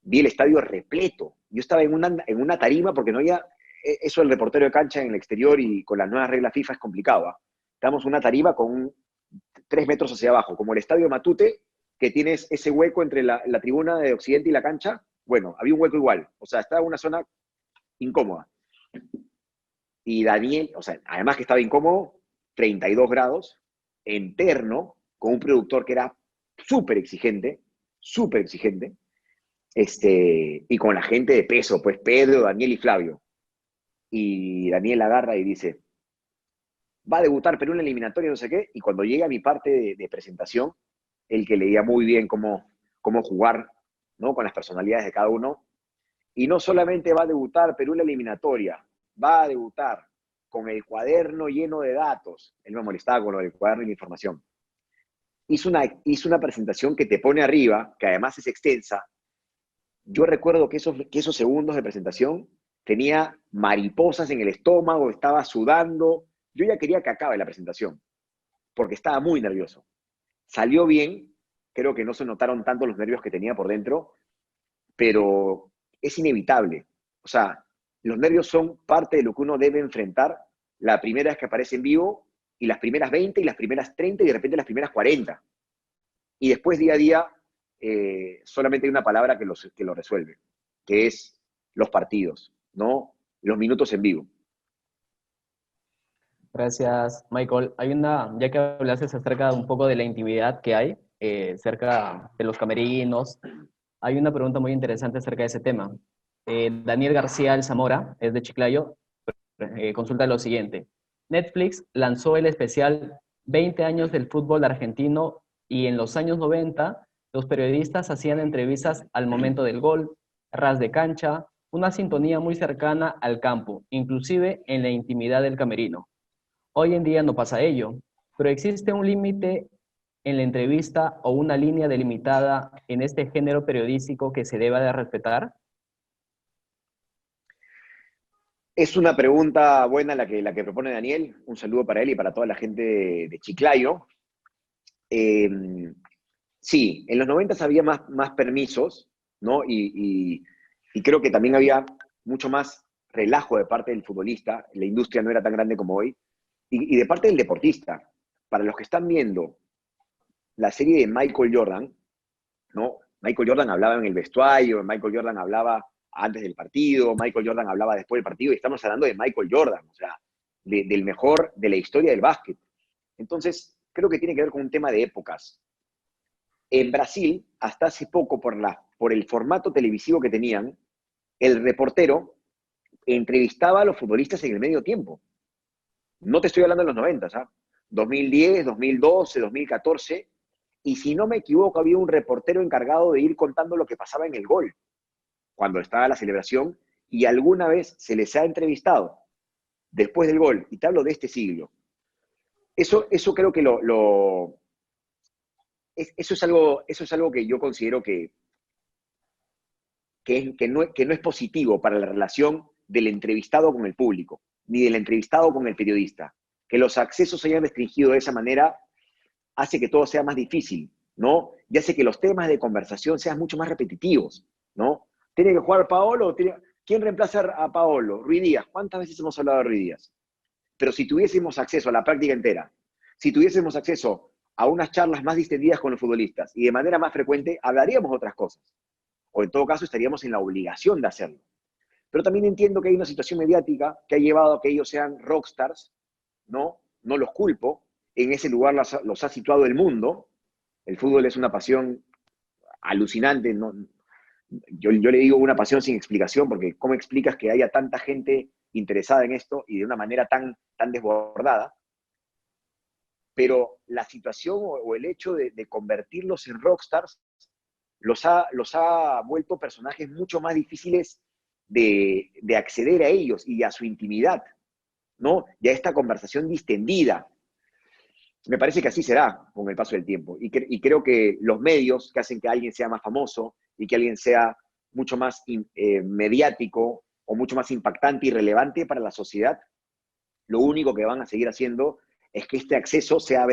[SPEAKER 2] Vi el estadio repleto. Yo estaba en una tarima porque no había... Eso el reportero de cancha en el exterior y con las nuevas reglas FIFA es complicado. ¿Eh? Estábamos en una tarima con 3 metros hacia abajo, como el estadio Matute, que tienes ese hueco entre la tribuna de Occidente y la cancha. Bueno, había un hueco igual. O sea, estaba en una zona incómoda. Y Daniel, o sea, además que estaba incómodo, 32 grados, interno, con un productor que era súper exigente, y con la gente de peso, pues Pedro, Daniel y Flavio. Y Daniel agarra y dice, va a debutar Perú en la eliminatoria, no sé qué, y cuando llega a mi parte de presentación, el que leía muy bien cómo jugar, ¿no? Con las personalidades de cada uno, y no solamente va a debutar Perú en la eliminatoria, va a debutar con el cuaderno lleno de datos. Él me molestaba con lo del cuaderno y la información. Hizo una presentación que te pone arriba, que además es extensa. Yo recuerdo que esos segundos de presentación tenía mariposas en el estómago, estaba sudando. Yo ya quería que acabe la presentación, porque estaba muy nervioso. Salió bien, creo que no se notaron tanto los nervios que tenía por dentro, pero es inevitable. O sea, los nervios son parte de lo que uno debe enfrentar la primera vez que aparece en vivo, y las primeras 20, y las primeras 30, y de repente las primeras 40. Y después, día a día, solamente hay una palabra que lo resuelve, que es los partidos, ¿no? Los minutos en vivo.
[SPEAKER 1] Gracias, Michael. Ya que hablaste acerca un poco de la intimidad que hay cerca de los camerinos, hay una pregunta muy interesante acerca de ese tema. Daniel García Alzamora, es de Chiclayo, consulta lo siguiente. Netflix lanzó el especial 20 años del fútbol argentino y en los años 90 los periodistas hacían entrevistas al momento del gol, ras de cancha, una sintonía muy cercana al campo, inclusive en la intimidad del camerino. Hoy en día no pasa ello, pero existe un límite en la entrevista o una línea delimitada en este género periodístico que se deba de respetar.
[SPEAKER 2] Es una pregunta buena la que propone Daniel. Un saludo para él y para toda la gente de Chiclayo. Eh, sí, en los 90 había más permisos, ¿no? Y creo que también había mucho más relajo de parte del futbolista. La industria no era tan grande como hoy. Y de parte del deportista. Para los que están viendo la serie de Michael Jordan, ¿no? Michael Jordan hablaba en el vestuario, Michael Jordan hablaba antes del partido, Michael Jordan hablaba después del partido, y estamos hablando de Michael Jordan, o sea, del mejor de la historia del básquet. Entonces, creo que tiene que ver con un tema de épocas. En Brasil, hasta hace poco, por el formato televisivo que tenían, el reportero entrevistaba a los futbolistas en el medio tiempo. No te estoy hablando de los 90, ¿ah? 2010, 2012, 2014, y si no me equivoco, había un reportero encargado de ir contando lo que pasaba en el gol, cuando estaba la celebración, y alguna vez se les ha entrevistado después del gol, y te hablo de este siglo. Eso creo que eso es algo que yo considero que no es positivo para la relación del entrevistado con el público, ni del entrevistado con el periodista. Que los accesos se hayan restringido de esa manera hace que todo sea más difícil, ¿no? Y hace que los temas de conversación sean mucho más repetitivos, ¿no? ¿Tiene que jugar Paolo? ¿Quién reemplaza a Paolo? Ruiz Díaz. ¿Cuántas veces hemos hablado de Ruiz Díaz? Pero si tuviésemos acceso a la práctica entera, si tuviésemos acceso a unas charlas más distendidas con los futbolistas y de manera más frecuente, hablaríamos de otras cosas. O en todo caso estaríamos en la obligación de hacerlo. Pero también entiendo que hay una situación mediática que ha llevado a que ellos sean rockstars, ¿no? No los culpo. En ese lugar los ha situado el mundo. El fútbol es una pasión alucinante. ¿No? Yo le digo una pasión sin explicación, porque ¿cómo explicas que haya tanta gente interesada en esto y de una manera tan desbordada? Pero la situación o el hecho de convertirlos en rockstars los ha vuelto personajes mucho más difíciles de acceder a ellos y a su intimidad, ¿no? Y a esta conversación distendida. Me parece que así será con el paso del tiempo. Y creo que los medios que hacen que alguien sea más famoso y que alguien sea mucho más mediático o mucho más impactante y relevante para la sociedad, lo único que van a seguir haciendo es que este acceso sea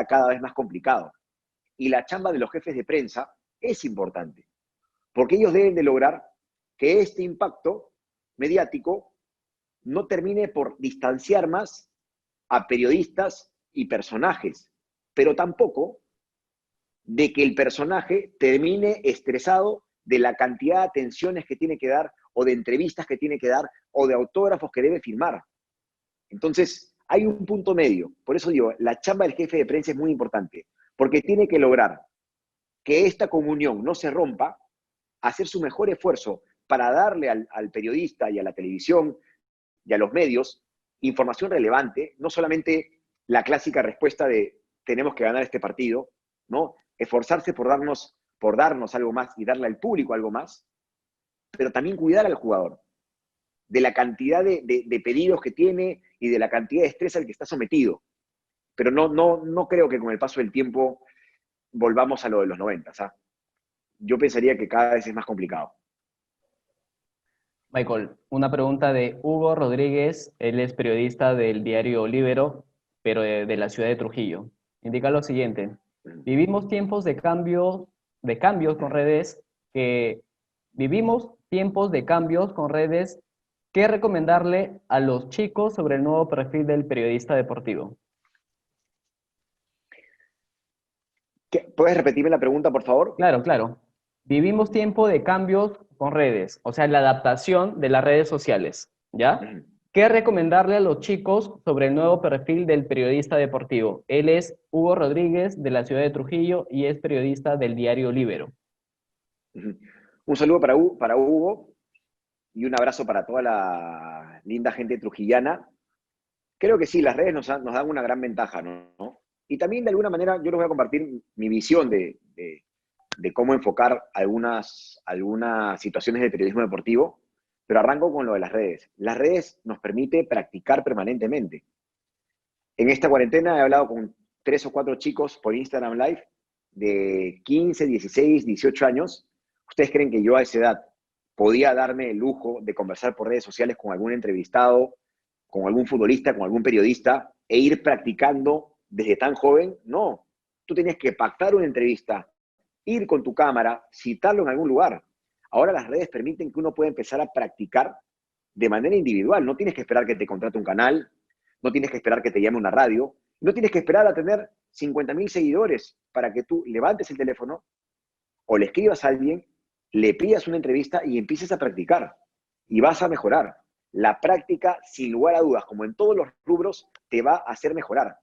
[SPEAKER 2] cada vez más complicado. Y la chamba de los jefes de prensa es importante, porque ellos deben de lograr que este impacto mediático no termine por distanciar más a periodistas y personajes, pero tampoco de que el personaje termine estresado de la cantidad de atenciones que tiene que dar, o de entrevistas que tiene que dar, o de autógrafos que debe firmar. Entonces, hay un punto medio. Por eso digo, la chamba del jefe de prensa es muy importante, porque tiene que lograr que esta comunión no se rompa, hacer su mejor esfuerzo para darle al periodista y a la televisión y a los medios información relevante, no solamente la clásica respuesta de tenemos que ganar este partido, ¿no? Esforzarse por darnos algo más y darle al público algo más, pero también cuidar al jugador de la cantidad de pedidos que tiene y de la cantidad de estrés al que está sometido. Pero no creo que con el paso del tiempo volvamos a lo de los 90, ¿sabes? Yo pensaría que cada vez es más complicado.
[SPEAKER 1] Michael, una pregunta de Hugo Rodríguez, él es periodista del diario Libero, pero de la ciudad de Trujillo. Indica lo siguiente: vivimos tiempos de cambios con redes que vivimos tiempos de cambios con redes. ¿Qué recomendarle a los chicos sobre el nuevo perfil del periodista deportivo?
[SPEAKER 2] ¿Puedes repetirme la pregunta, por favor?
[SPEAKER 1] Claro, claro. Vivimos tiempo de cambios con redes, o sea, la adaptación de las redes sociales, ¿ya?
[SPEAKER 2] Ujú,
[SPEAKER 1] ¿Qué recomendarle a los chicos sobre el nuevo perfil del periodista deportivo? Él es Hugo Rodríguez, de la ciudad de Trujillo, y es periodista del diario Libero.
[SPEAKER 2] ujú. Un saludo para Hugo y un abrazo para toda la linda gente trujillana. Creo que sí, las redes nos dan una gran ventaja, ¿no? Y también de alguna manera yo les voy a compartir mi visión de cómo enfocar algunas situaciones de periodismo deportivo, pero arranco con lo de las redes. Las redes nos permite practicar permanentemente. En esta cuarentena he hablado con 3 o 4 chicos por Instagram Live de 15, 16, 18 años. ¿Ustedes creen que yo a esa edad podía darme el lujo de conversar por redes sociales con algún entrevistado, con algún futbolista, con algún periodista, e ir practicando desde tan joven. No, tú tenías que pactar una entrevista, ir con tu cámara, citarlo en algún lugar. Ahora las redes permiten que uno pueda empezar a practicar de manera individual. No tienes que esperar que te contrate un canal, no tienes que esperar que te llame una radio, no tienes que esperar a tener 50.000 seguidores para que tú levantes el teléfono o le escribas a alguien, le pidas una entrevista y empieces a practicar. Y vas a mejorar. La práctica, sin lugar a dudas, como en todos los rubros, te va a hacer mejorar.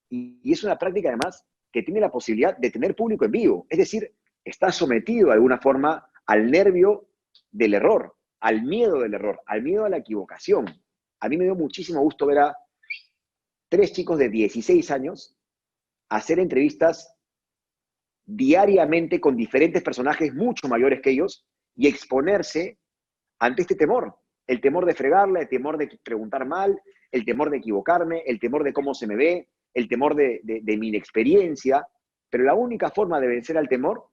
[SPEAKER 2] Y es una práctica, además, que tiene la posibilidad de tener público en vivo. Es decir, estás sometido de alguna forma al nervio del error, al miedo del error, al miedo a la equivocación. A mí me dio muchísimo gusto ver a 3 chicos de 16 años hacer entrevistas diariamente con diferentes personajes mucho mayores que ellos y exponerse ante este temor. El temor de fregarla, el temor de preguntar mal, el temor de equivocarme, el temor de cómo se me ve, el temor de mi inexperiencia. Pero la única forma de vencer al temor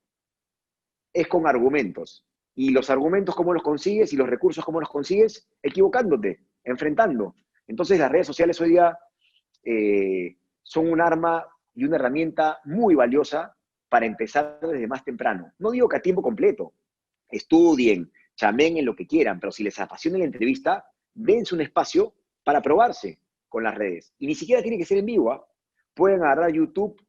[SPEAKER 2] es con argumentos. Y los argumentos, ¿cómo los consigues? Y los recursos, ¿cómo los consigues? Equivocándote, enfrentando. Entonces las redes sociales hoy día son un arma y una herramienta muy valiosa para empezar desde más temprano. No digo que a tiempo completo. Estudien, chamen en lo que quieran, pero si les apasiona la entrevista, dense un espacio para probarse con las redes. Y ni siquiera tiene que ser en vivo, ¿eh? Pueden agarrar YouTube,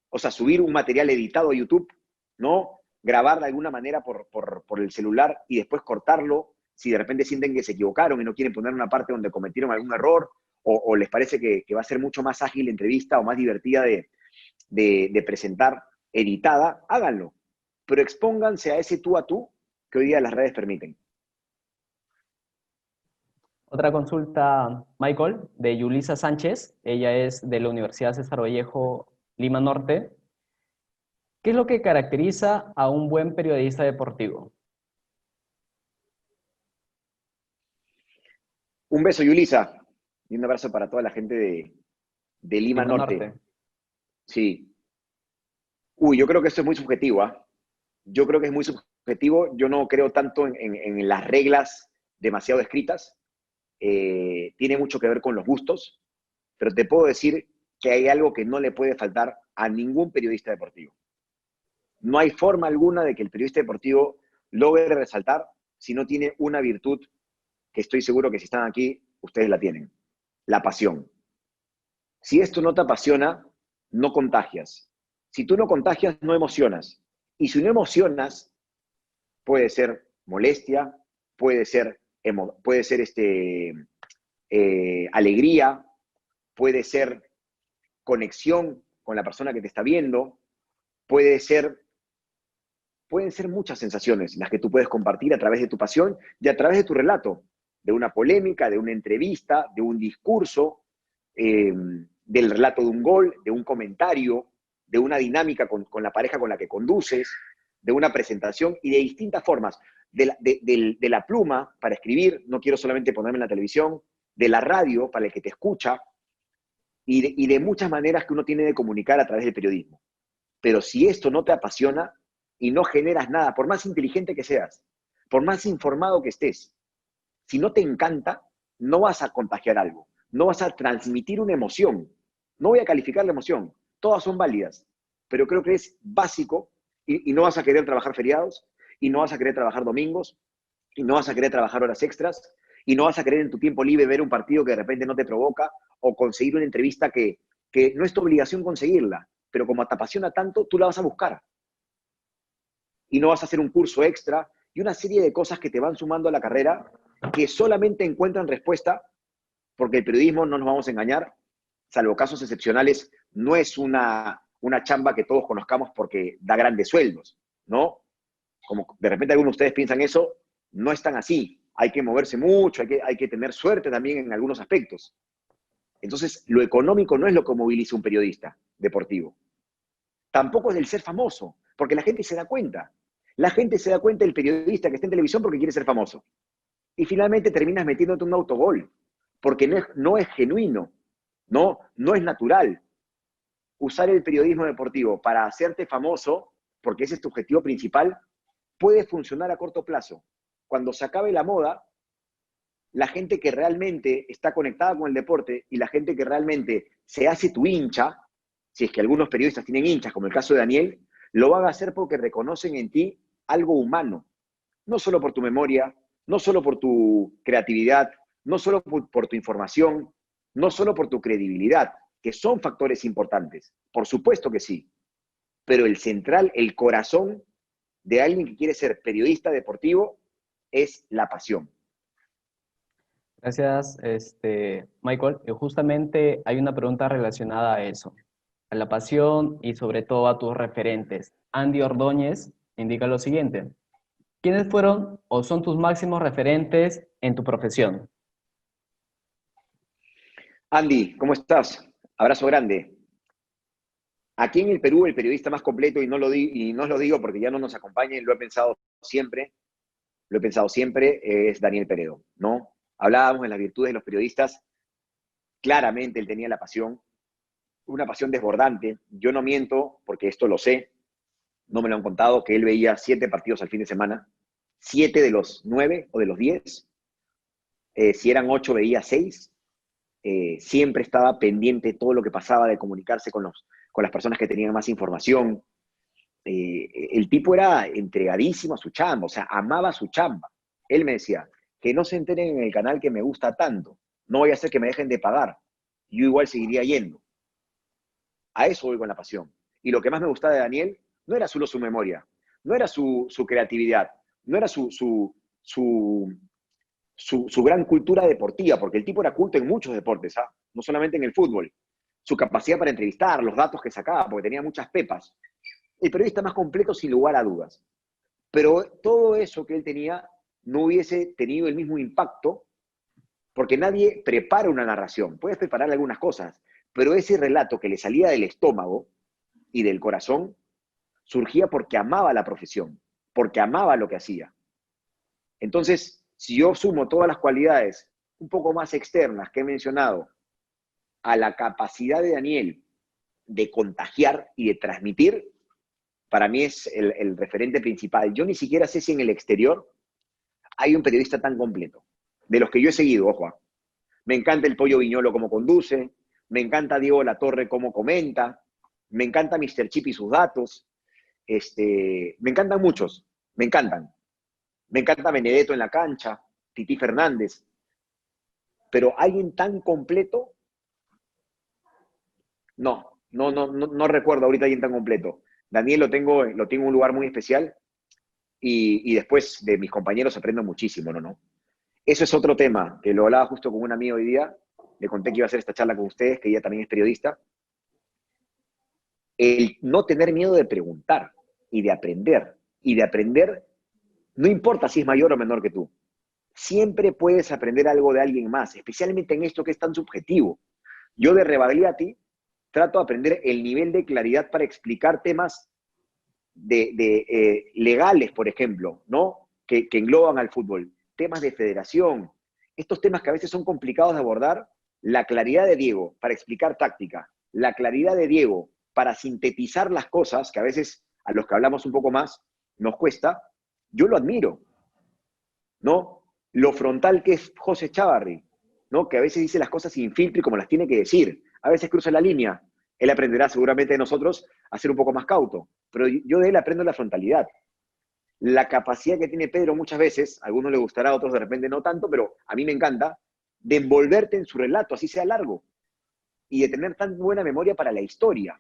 [SPEAKER 2] o sea, subir un material editado a YouTube, ¿no? Grabar de alguna manera por el celular y después cortarlo si de repente sienten que se equivocaron y no quieren poner una parte donde cometieron algún error o les parece que va a ser mucho más ágil la entrevista o más divertida de presentar editada, háganlo. Pero expónganse a ese tú a tú que hoy día las redes permiten.
[SPEAKER 1] Otra consulta, Michael, de Yulisa Sánchez. Ella es de la Universidad César Vallejo, Lima Norte. ¿Qué es lo que caracteriza a un buen periodista deportivo?
[SPEAKER 2] Un beso, Yulisa, y un abrazo para toda la gente de Lima
[SPEAKER 1] Lima
[SPEAKER 2] Norte.
[SPEAKER 1] Norte.
[SPEAKER 2] Sí. Uy, yo creo que esto es muy subjetivo, ¿ah? Yo creo que es muy subjetivo. Yo no creo tanto en las reglas demasiado escritas. Tiene mucho que ver con los gustos, pero te puedo decir que hay algo que no le puede faltar a ningún periodista deportivo. No hay forma alguna de que el periodista deportivo logre resaltar si no tiene una virtud que estoy seguro que si están aquí, ustedes la tienen: la pasión. Si esto no te apasiona, no contagias. Si tú no contagias, no emocionas. Y si no emocionas, puede ser molestia, puede ser alegría, puede ser conexión con la persona que te está viendo, pueden ser muchas sensaciones las que tú puedes compartir a través de tu pasión y a través de tu relato, de una polémica, de una entrevista, de un discurso, del relato de un gol, de un comentario, de una dinámica con la pareja con la que conduces, de una presentación y de distintas formas. De la pluma para escribir, no quiero solamente ponerme en la televisión, de la radio para el que te escucha y de muchas maneras que uno tiene de comunicar a través del periodismo. Pero si esto no te apasiona y no generas nada, por más inteligente que seas, por más informado que estés, si no te encanta, no vas a contagiar algo, no vas a transmitir una emoción. No voy a calificar la emoción, todas son válidas, pero creo que es básico y no vas a querer trabajar feriados, y no vas a querer trabajar domingos, y no vas a querer trabajar horas extras, y no vas a querer en tu tiempo libre ver un partido que de repente no te provoca o conseguir una entrevista que no es tu obligación conseguirla, pero como te apasiona tanto, tú la vas a buscar. Y no vas a hacer un curso extra y una serie de cosas que te van sumando a la carrera que solamente encuentran respuesta porque el periodismo, no nos vamos a engañar, salvo casos excepcionales, no es una chamba que todos conozcamos porque da grandes sueldos, ¿no? Como de repente algunos de ustedes piensan eso, no es tan así. Hay que moverse mucho, hay que tener suerte también en algunos aspectos. Entonces, lo económico no es lo que moviliza un periodista deportivo. Tampoco es el ser famoso, porque la gente se da cuenta. La gente se da cuenta del periodista que está en televisión porque quiere ser famoso. Y finalmente terminas metiéndote un autogol, porque no es genuino, no es natural. Usar el periodismo deportivo para hacerte famoso, porque ese es tu objetivo principal, puede funcionar a corto plazo, cuando se acabe la moda, la gente que realmente está conectada con el deporte y la gente que realmente se hace tu hincha, si es que algunos periodistas tienen hinchas, como el caso de Daniel, lo van a hacer porque reconocen en ti algo humano, no solo por tu memoria, no solo por tu creatividad, no solo por tu información, no solo por tu credibilidad, que son factores importantes, por supuesto que sí, pero el central, el corazón de alguien que quiere ser periodista deportivo es la pasión.
[SPEAKER 1] Gracias, Michael. Justamente hay una pregunta relacionada a eso, a la pasión y sobre todo a tus referentes. Andy Ordóñez indica lo siguiente. ¿Quiénes fueron o son tus máximos referentes en tu profesión?
[SPEAKER 2] Andy, ¿cómo estás? Abrazo grande. Aquí en el Perú, el periodista más completo, y no os lo digo porque ya no nos acompañen, lo he pensado siempre, es Daniel Peredo, ¿no? Hablábamos de las virtudes de los periodistas, claramente él tenía la pasión, una pasión desbordante. Yo no miento, porque esto lo sé, no me lo han contado, que él veía 7 partidos al fin de semana, 7 de los 9 o de los 10, si eran 8 veía 6, siempre estaba pendiente de todo lo que pasaba, de comunicarse con las personas que tenían más información. El tipo era entregadísimo a su chamba, o sea, amaba su chamba. Él me decía, que no se enteren en el canal que me gusta tanto, no voy a hacer que me dejen de pagar, yo igual seguiría yendo. A eso voy con la pasión. Y lo que más me gustaba de Daniel no era solo su memoria, no era su creatividad, no era su gran cultura deportiva, porque el tipo era culto en muchos deportes, ¿ah? No solamente en el fútbol. Su capacidad para entrevistar, los datos que sacaba, porque tenía muchas pepas. El periodista más completo sin lugar a dudas. Pero todo eso que él tenía no hubiese tenido el mismo impacto, porque nadie prepara una narración. Puedes preparar algunas cosas, pero ese relato que le salía del estómago y del corazón surgía porque amaba la profesión, porque amaba lo que hacía. Entonces, si yo sumo todas las cualidades un poco más externas que he mencionado a la capacidad de Daniel de contagiar y de transmitir, para mí es el referente principal. Yo ni siquiera sé si en el exterior hay un periodista tan completo. De los que yo he seguido, ojo. Me encanta el Pollo Viñolo como conduce, me encanta Diego Latorre como comenta, me encanta Mr. Chip y sus datos, me encantan muchos, me encantan. Me encanta Benedetto en la cancha, Titi Fernández, pero alguien tan completo, no recuerdo ahorita alguien tan completo. Daniel lo tengo en un lugar muy especial y después de mis compañeros aprendo muchísimo, ¿no? Eso es otro tema, que lo hablaba justo con un amigo hoy día, le conté que iba a hacer esta charla con ustedes, que ella también es periodista. El no tener miedo de preguntar y de aprender, no importa si es mayor o menor que tú. Siempre puedes aprender algo de alguien más, especialmente en esto que es tan subjetivo. Yo de Rebagliati trato de aprender el nivel de claridad para explicar temas legales, por ejemplo, ¿no? Que engloban al fútbol, temas de federación, estos temas que a veces son complicados de abordar, la claridad de Diego para explicar táctica, la claridad de Diego para sintetizar las cosas, que a veces a los que hablamos un poco más nos cuesta, yo lo admiro, ¿no? Lo frontal que es José Chávarri, ¿no? Que a veces dice las cosas sin filtro y como las tiene que decir. A veces cruza la línea. Él aprenderá seguramente de nosotros a ser un poco más cauto. Pero yo de él aprendo la frontalidad. La capacidad que tiene Pedro muchas veces, a algunos le gustará, a otros de repente no tanto, pero a mí me encanta, de envolverte en su relato, así sea largo, y de tener tan buena memoria para la historia.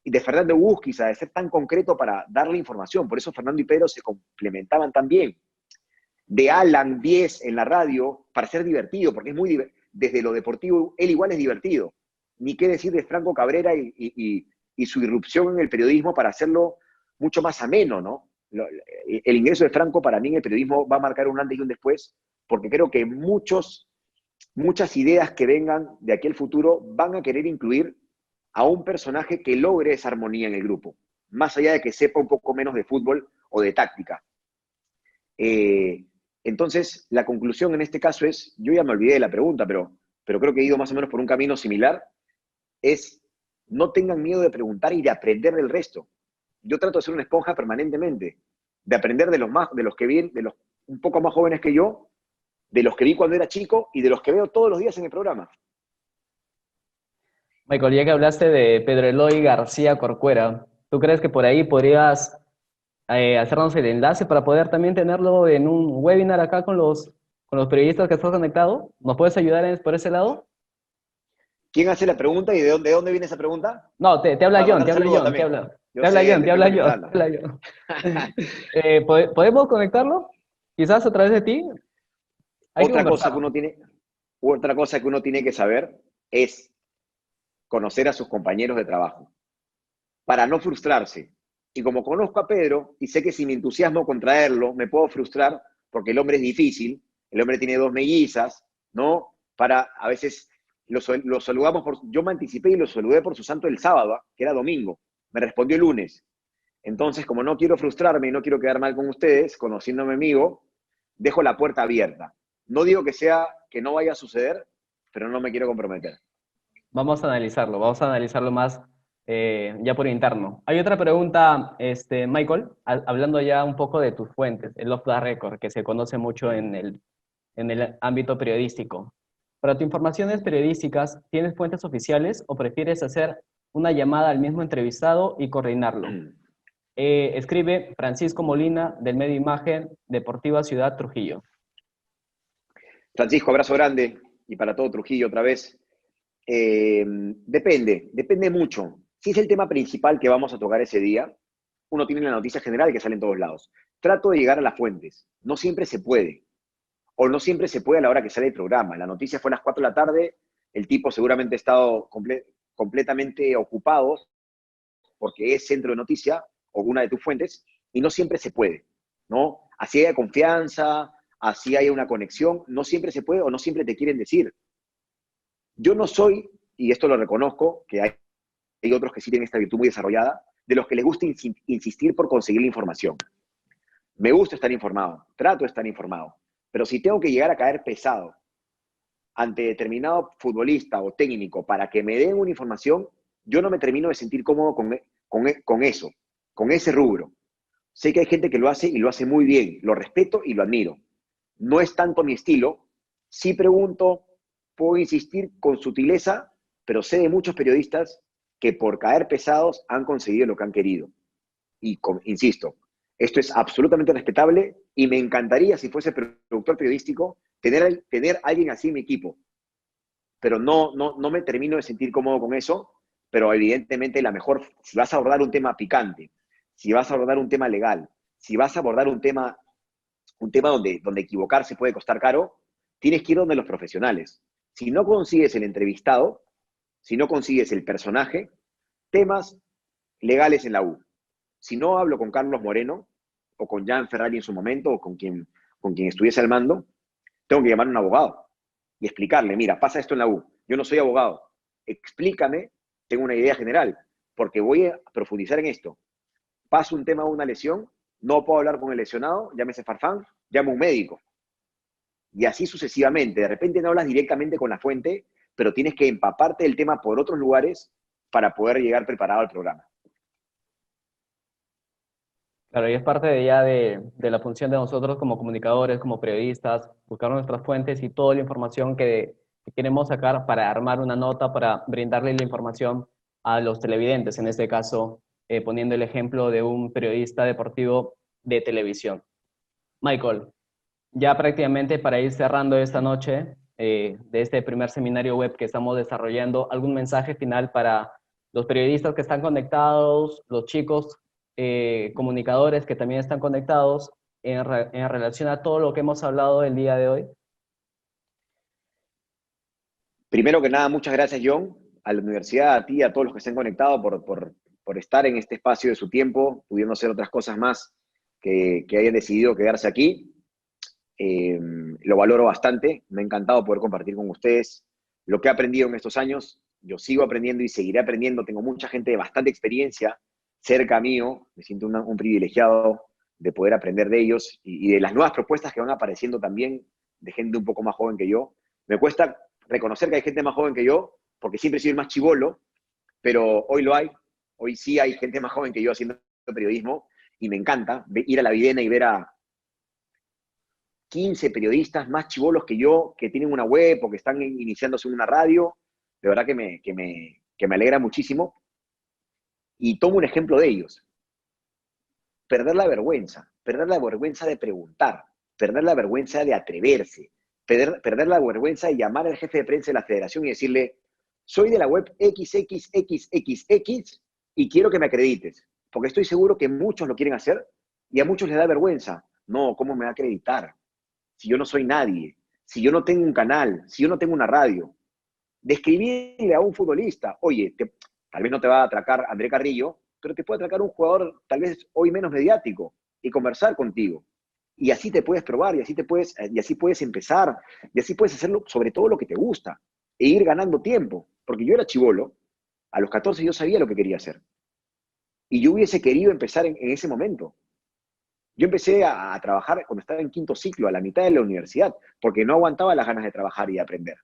[SPEAKER 2] Y de Fernando Busquiza, de ser tan concreto para darle información. Por eso Fernando y Pedro se complementaban tan bien. De Alan 10 en la radio para ser divertido, porque es muy desde lo deportivo, él igual es divertido. Ni qué decir de Franco Cabrera y su irrupción en el periodismo para hacerlo mucho más ameno, ¿no? El ingreso de Franco para mí en el periodismo va a marcar un antes y un después, porque creo que muchas ideas que vengan de aquí al futuro van a querer incluir a un personaje que logre esa armonía en el grupo, más allá de que sepa un poco menos de fútbol o de táctica. Entonces, la conclusión en este caso es, yo ya me olvidé de la pregunta, pero creo que he ido más o menos por un camino similar, es no tengan miedo de preguntar y de aprender del resto. Yo trato de ser una esponja permanentemente, de aprender de los más, de los que vienen, un poco más jóvenes que yo, de los que vi cuando era chico y de los que veo todos los días en el programa.
[SPEAKER 1] Michael, ya que hablaste de Pedro Eloy García Corcuera, ¿tú crees que por ahí podrías hacernos el enlace para poder también tenerlo en un webinar acá con los periodistas que estás conectado? ¿Nos puedes ayudar por ese lado?
[SPEAKER 2] ¿Quién hace la pregunta y de dónde viene esa pregunta?
[SPEAKER 1] No, te habla
[SPEAKER 2] Para
[SPEAKER 1] John,
[SPEAKER 2] mandar
[SPEAKER 1] te habla
[SPEAKER 2] saludos
[SPEAKER 1] John, te
[SPEAKER 2] también.
[SPEAKER 1] habla.
[SPEAKER 2] Yo
[SPEAKER 1] Te habla
[SPEAKER 2] sé,
[SPEAKER 1] John,
[SPEAKER 2] te
[SPEAKER 1] te
[SPEAKER 2] estoy
[SPEAKER 1] habla John, te
[SPEAKER 2] conectando.
[SPEAKER 1] habla John. ¿Podemos conectarlo? Quizás a través de ti. Hay que
[SPEAKER 2] Otra cosa
[SPEAKER 1] conversar.
[SPEAKER 2] que uno tiene, otra cosa que uno tiene que saber es conocer a sus compañeros de trabajo, para no frustrarse. Y como conozco a Pedro y sé que si me entusiasmo con traerlo, me puedo frustrar porque el hombre es difícil, el hombre tiene dos mellizas, ¿no? A veces lo saludamos yo me anticipé y lo saludé por su santo el sábado, que era domingo. Me respondió el lunes. Entonces, como no quiero frustrarme y no quiero quedar mal con ustedes, conociéndome amigo, dejo la puerta abierta. No digo que no vaya a suceder, pero no me quiero comprometer.
[SPEAKER 1] Vamos a analizarlo más ya por interno. Hay otra pregunta, Michael, hablando ya un poco de tus fuentes, el off the record, que se conoce mucho en el ámbito periodístico. Para tus informaciones periodísticas, ¿tienes fuentes oficiales o prefieres hacer una llamada al mismo entrevistado y coordinarlo? Escribe Francisco Molina, del medio Imagen Deportiva Ciudad Trujillo.
[SPEAKER 2] Francisco, abrazo grande y para todo Trujillo otra vez. Depende mucho. Si es el tema principal que vamos a tocar ese día, uno tiene la noticia general que sale en todos lados. Trato de llegar a las fuentes. No siempre se puede. O no siempre se puede a la hora que sale el programa. La noticia fue a las 4 de la tarde, el tipo seguramente ha estado completamente ocupado porque es centro de noticia o una de tus fuentes, y no siempre se puede, ¿no? Así haya confianza, así haya una conexión, no siempre se puede o no siempre te quieren decir. Yo no soy, y esto lo reconozco, que hay otros que sí tienen esta virtud muy desarrollada, de los que les gusta insistir por conseguir la información. Me gusta estar informado, trato de estar informado, pero si tengo que llegar a caer pesado ante determinado futbolista o técnico para que me den una información, yo no me termino de sentir cómodo con eso, con ese rubro. Sé que hay gente que lo hace y lo hace muy bien, lo respeto y lo admiro. No es tanto mi estilo, sí pregunto, puedo insistir con sutileza, pero sé de muchos periodistas que por caer pesados han conseguido lo que han querido. Y insisto, esto es absolutamente respetable y me encantaría, si fuese productor periodístico, tener a alguien así en mi equipo. Pero no me termino de sentir cómodo con eso, pero evidentemente si vas a abordar un tema picante, si vas a abordar un tema legal, si vas a abordar un tema donde equivocarse puede costar caro, tienes que ir donde los profesionales. Si no consigues el entrevistado, si no consigues el personaje, temas legales en la U. Si no hablo con Carlos Moreno, o con Jan Ferrari en su momento, o con quien estuviese al mando, tengo que llamar a un abogado y explicarle, mira, pasa esto en la U, yo no soy abogado, explícame, tengo una idea general, porque voy a profundizar en esto. Paso un tema de una lesión, no puedo hablar con el lesionado, llámese Farfán, llamo a un médico. Y así sucesivamente. De repente no hablas directamente con la fuente, pero tienes que empaparte del tema por otros lugares para poder llegar preparado al programa.
[SPEAKER 1] Claro, y es parte de la función de nosotros como comunicadores, como periodistas, buscar nuestras fuentes y toda la información que queremos sacar para armar una nota, para brindarle la información a los televidentes, en este caso, poniendo el ejemplo de un periodista deportivo de televisión. Michael, ya prácticamente para ir cerrando esta noche de este primer seminario web que estamos desarrollando, ¿algún mensaje final para los periodistas que están conectados, los chicos comunicadores que también están conectados en relación a todo lo que hemos hablado el día de hoy?
[SPEAKER 2] Primero que nada, muchas gracias, John, a la universidad, a ti, a todos los que se han conectado por estar en este espacio de su tiempo, pudiendo hacer otras cosas más que hayan decidido quedarse aquí. Lo valoro bastante, me ha encantado poder compartir con ustedes lo que he aprendido en estos años. Yo sigo aprendiendo y seguiré aprendiendo, tengo mucha gente de bastante experiencia cerca mío, me siento un privilegiado de poder aprender de ellos y de las nuevas propuestas que van apareciendo también de gente un poco más joven que yo. Me cuesta reconocer que hay gente más joven que yo, porque siempre he sido el más chibolo, pero hoy lo hay, hoy sí hay gente más joven que yo haciendo periodismo y me encanta ir a la Videna y ver 15 periodistas más chibolos que yo, que tienen una web o que están iniciándose en una radio. De verdad que me alegra muchísimo. Y tomo un ejemplo de ellos. Perder la vergüenza de preguntar, perder la vergüenza de atreverse, perder la vergüenza de llamar al jefe de prensa de la federación y decirle, soy de la web XXXXX y quiero que me acredites, porque estoy seguro que muchos lo quieren hacer y a muchos les da vergüenza. No, ¿cómo me va a acreditar? Si yo no soy nadie, si yo no tengo un canal, si yo no tengo una radio. De escribirle a un futbolista, oye, tal vez no te va a atracar André Carrillo, pero te puede atracar un jugador tal vez hoy menos mediático y conversar contigo. Y así te puedes probar, y así puedes empezar, y así puedes hacerlo sobre todo lo que te gusta, e ir ganando tiempo. Porque yo era chibolo, a los 14 yo sabía lo que quería hacer. Y yo hubiese querido empezar en ese momento. Yo empecé a trabajar cuando estaba en quinto ciclo, a la mitad de la universidad, porque no aguantaba las ganas de trabajar y de aprender.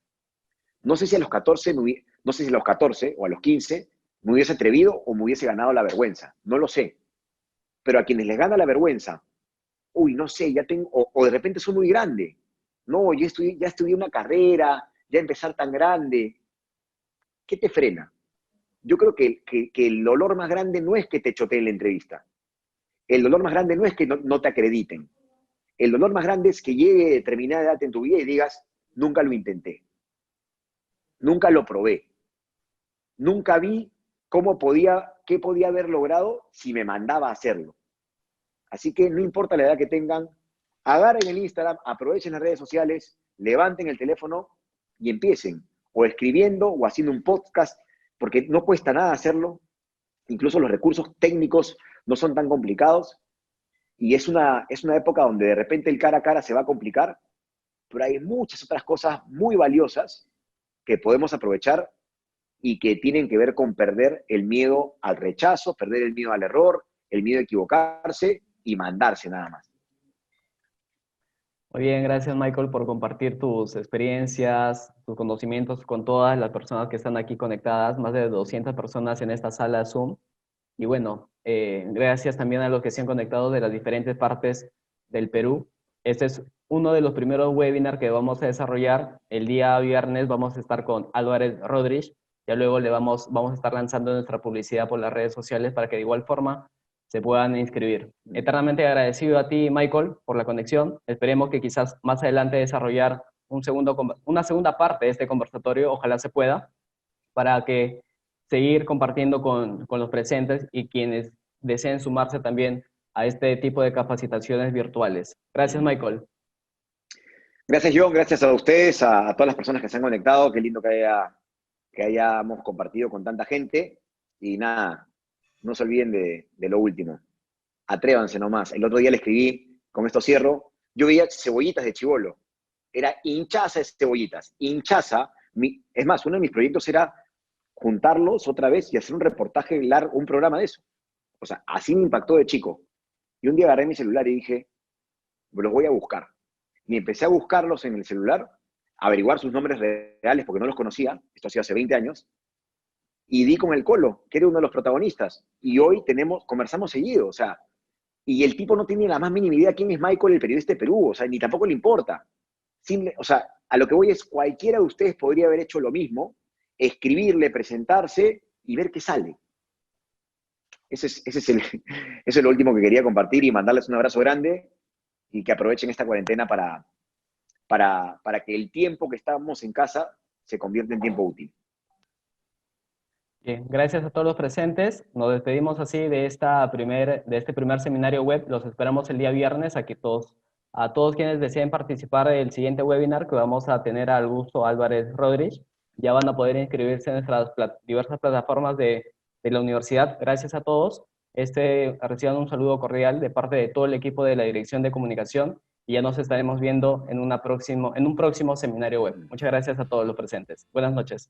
[SPEAKER 2] No sé si a los 14, no sé si a los 14 o a los 15 me hubiese atrevido o me hubiese ganado la vergüenza. No lo sé. Pero a quienes les gana la vergüenza, uy, no sé, ya tengo, o de repente soy muy grande. No, ya estudié una carrera, ya empezar tan grande. ¿Qué te frena? Yo creo que el dolor más grande no es que te choteen la entrevista. El dolor más grande no es que no te acrediten. El dolor más grande es que llegue determinada edad en tu vida y digas, nunca lo intenté. Nunca lo probé. Nunca vi qué podía haber logrado si me mandaba a hacerlo. Así que no importa la edad que tengan, agarren el Instagram, aprovechen las redes sociales, levanten el teléfono y empiecen, o escribiendo o haciendo un podcast, porque no cuesta nada hacerlo. Incluso los recursos técnicos no son tan complicados y es una época donde de repente el cara a cara se va a complicar, pero hay muchas otras cosas muy valiosas que podemos aprovechar y que tienen que ver con perder el miedo al rechazo, perder el miedo al error, el miedo a equivocarse y mandarse nada más.
[SPEAKER 1] Muy bien, gracias Michael por compartir tus experiencias, tus conocimientos con todas las personas que están aquí conectadas, más de 200 personas en esta sala Zoom. Y bueno, gracias también a los que se han conectado de las diferentes partes del Perú. Este es uno de los primeros webinars que vamos a desarrollar. El día viernes vamos a estar con Álvarez Rodríguez. Ya luego vamos a estar lanzando nuestra publicidad por las redes sociales para que de igual forma se puedan inscribir. Eternamente agradecido a ti, Michael, por la conexión. Esperemos que quizás más adelante desarrollar una segunda parte de este conversatorio, ojalá se pueda, para que seguir compartiendo con los presentes y quienes deseen sumarse también a este tipo de capacitaciones virtuales. Gracias, Michael.
[SPEAKER 2] Gracias, John. Gracias a ustedes, a todas las personas que se han conectado. Qué lindo que hayamos compartido con tanta gente. Y nada, no se olviden de lo último. Atrévanse nomás. El otro día le escribí, con esto cierro, yo veía cebollitas de chibolo. Era hinchaza de cebollitas. Hinchaza. Es más, uno de mis proyectos era juntarlos otra vez y hacer un reportaje largo, un programa de eso. O sea, así me impactó de chico. Y un día agarré mi celular y dije, los voy a buscar. Y empecé a buscarlos en el celular, a averiguar sus nombres reales porque no los conocía, esto ha sido hace 20 años, y di con el Colo, que era uno de los protagonistas. Y hoy conversamos seguido, o sea, y el tipo no tiene la más mínima idea quién es Michael, el periodista de Perú, o sea, ni tampoco le importa. O sea, a lo que voy es, cualquiera de ustedes podría haber hecho lo mismo, escribirle, presentarse y ver qué sale. Ese es lo último que quería compartir y mandarles un abrazo grande y que aprovechen esta cuarentena para que el tiempo que estamos en casa se convierta en tiempo útil.
[SPEAKER 1] Bien, gracias a todos los presentes. Nos despedimos así de este primer seminario web. Los esperamos el día viernes a todos quienes deseen participar del siguiente webinar que vamos a tener a Augusto Álvarez Rodríguez. Ya van a poder inscribirse en nuestras diversas plataformas de la universidad. Gracias a todos. Reciban un saludo cordial de parte de todo el equipo de la Dirección de Comunicación y ya nos estaremos viendo en un próximo seminario web. Muchas gracias a todos los presentes. Buenas noches.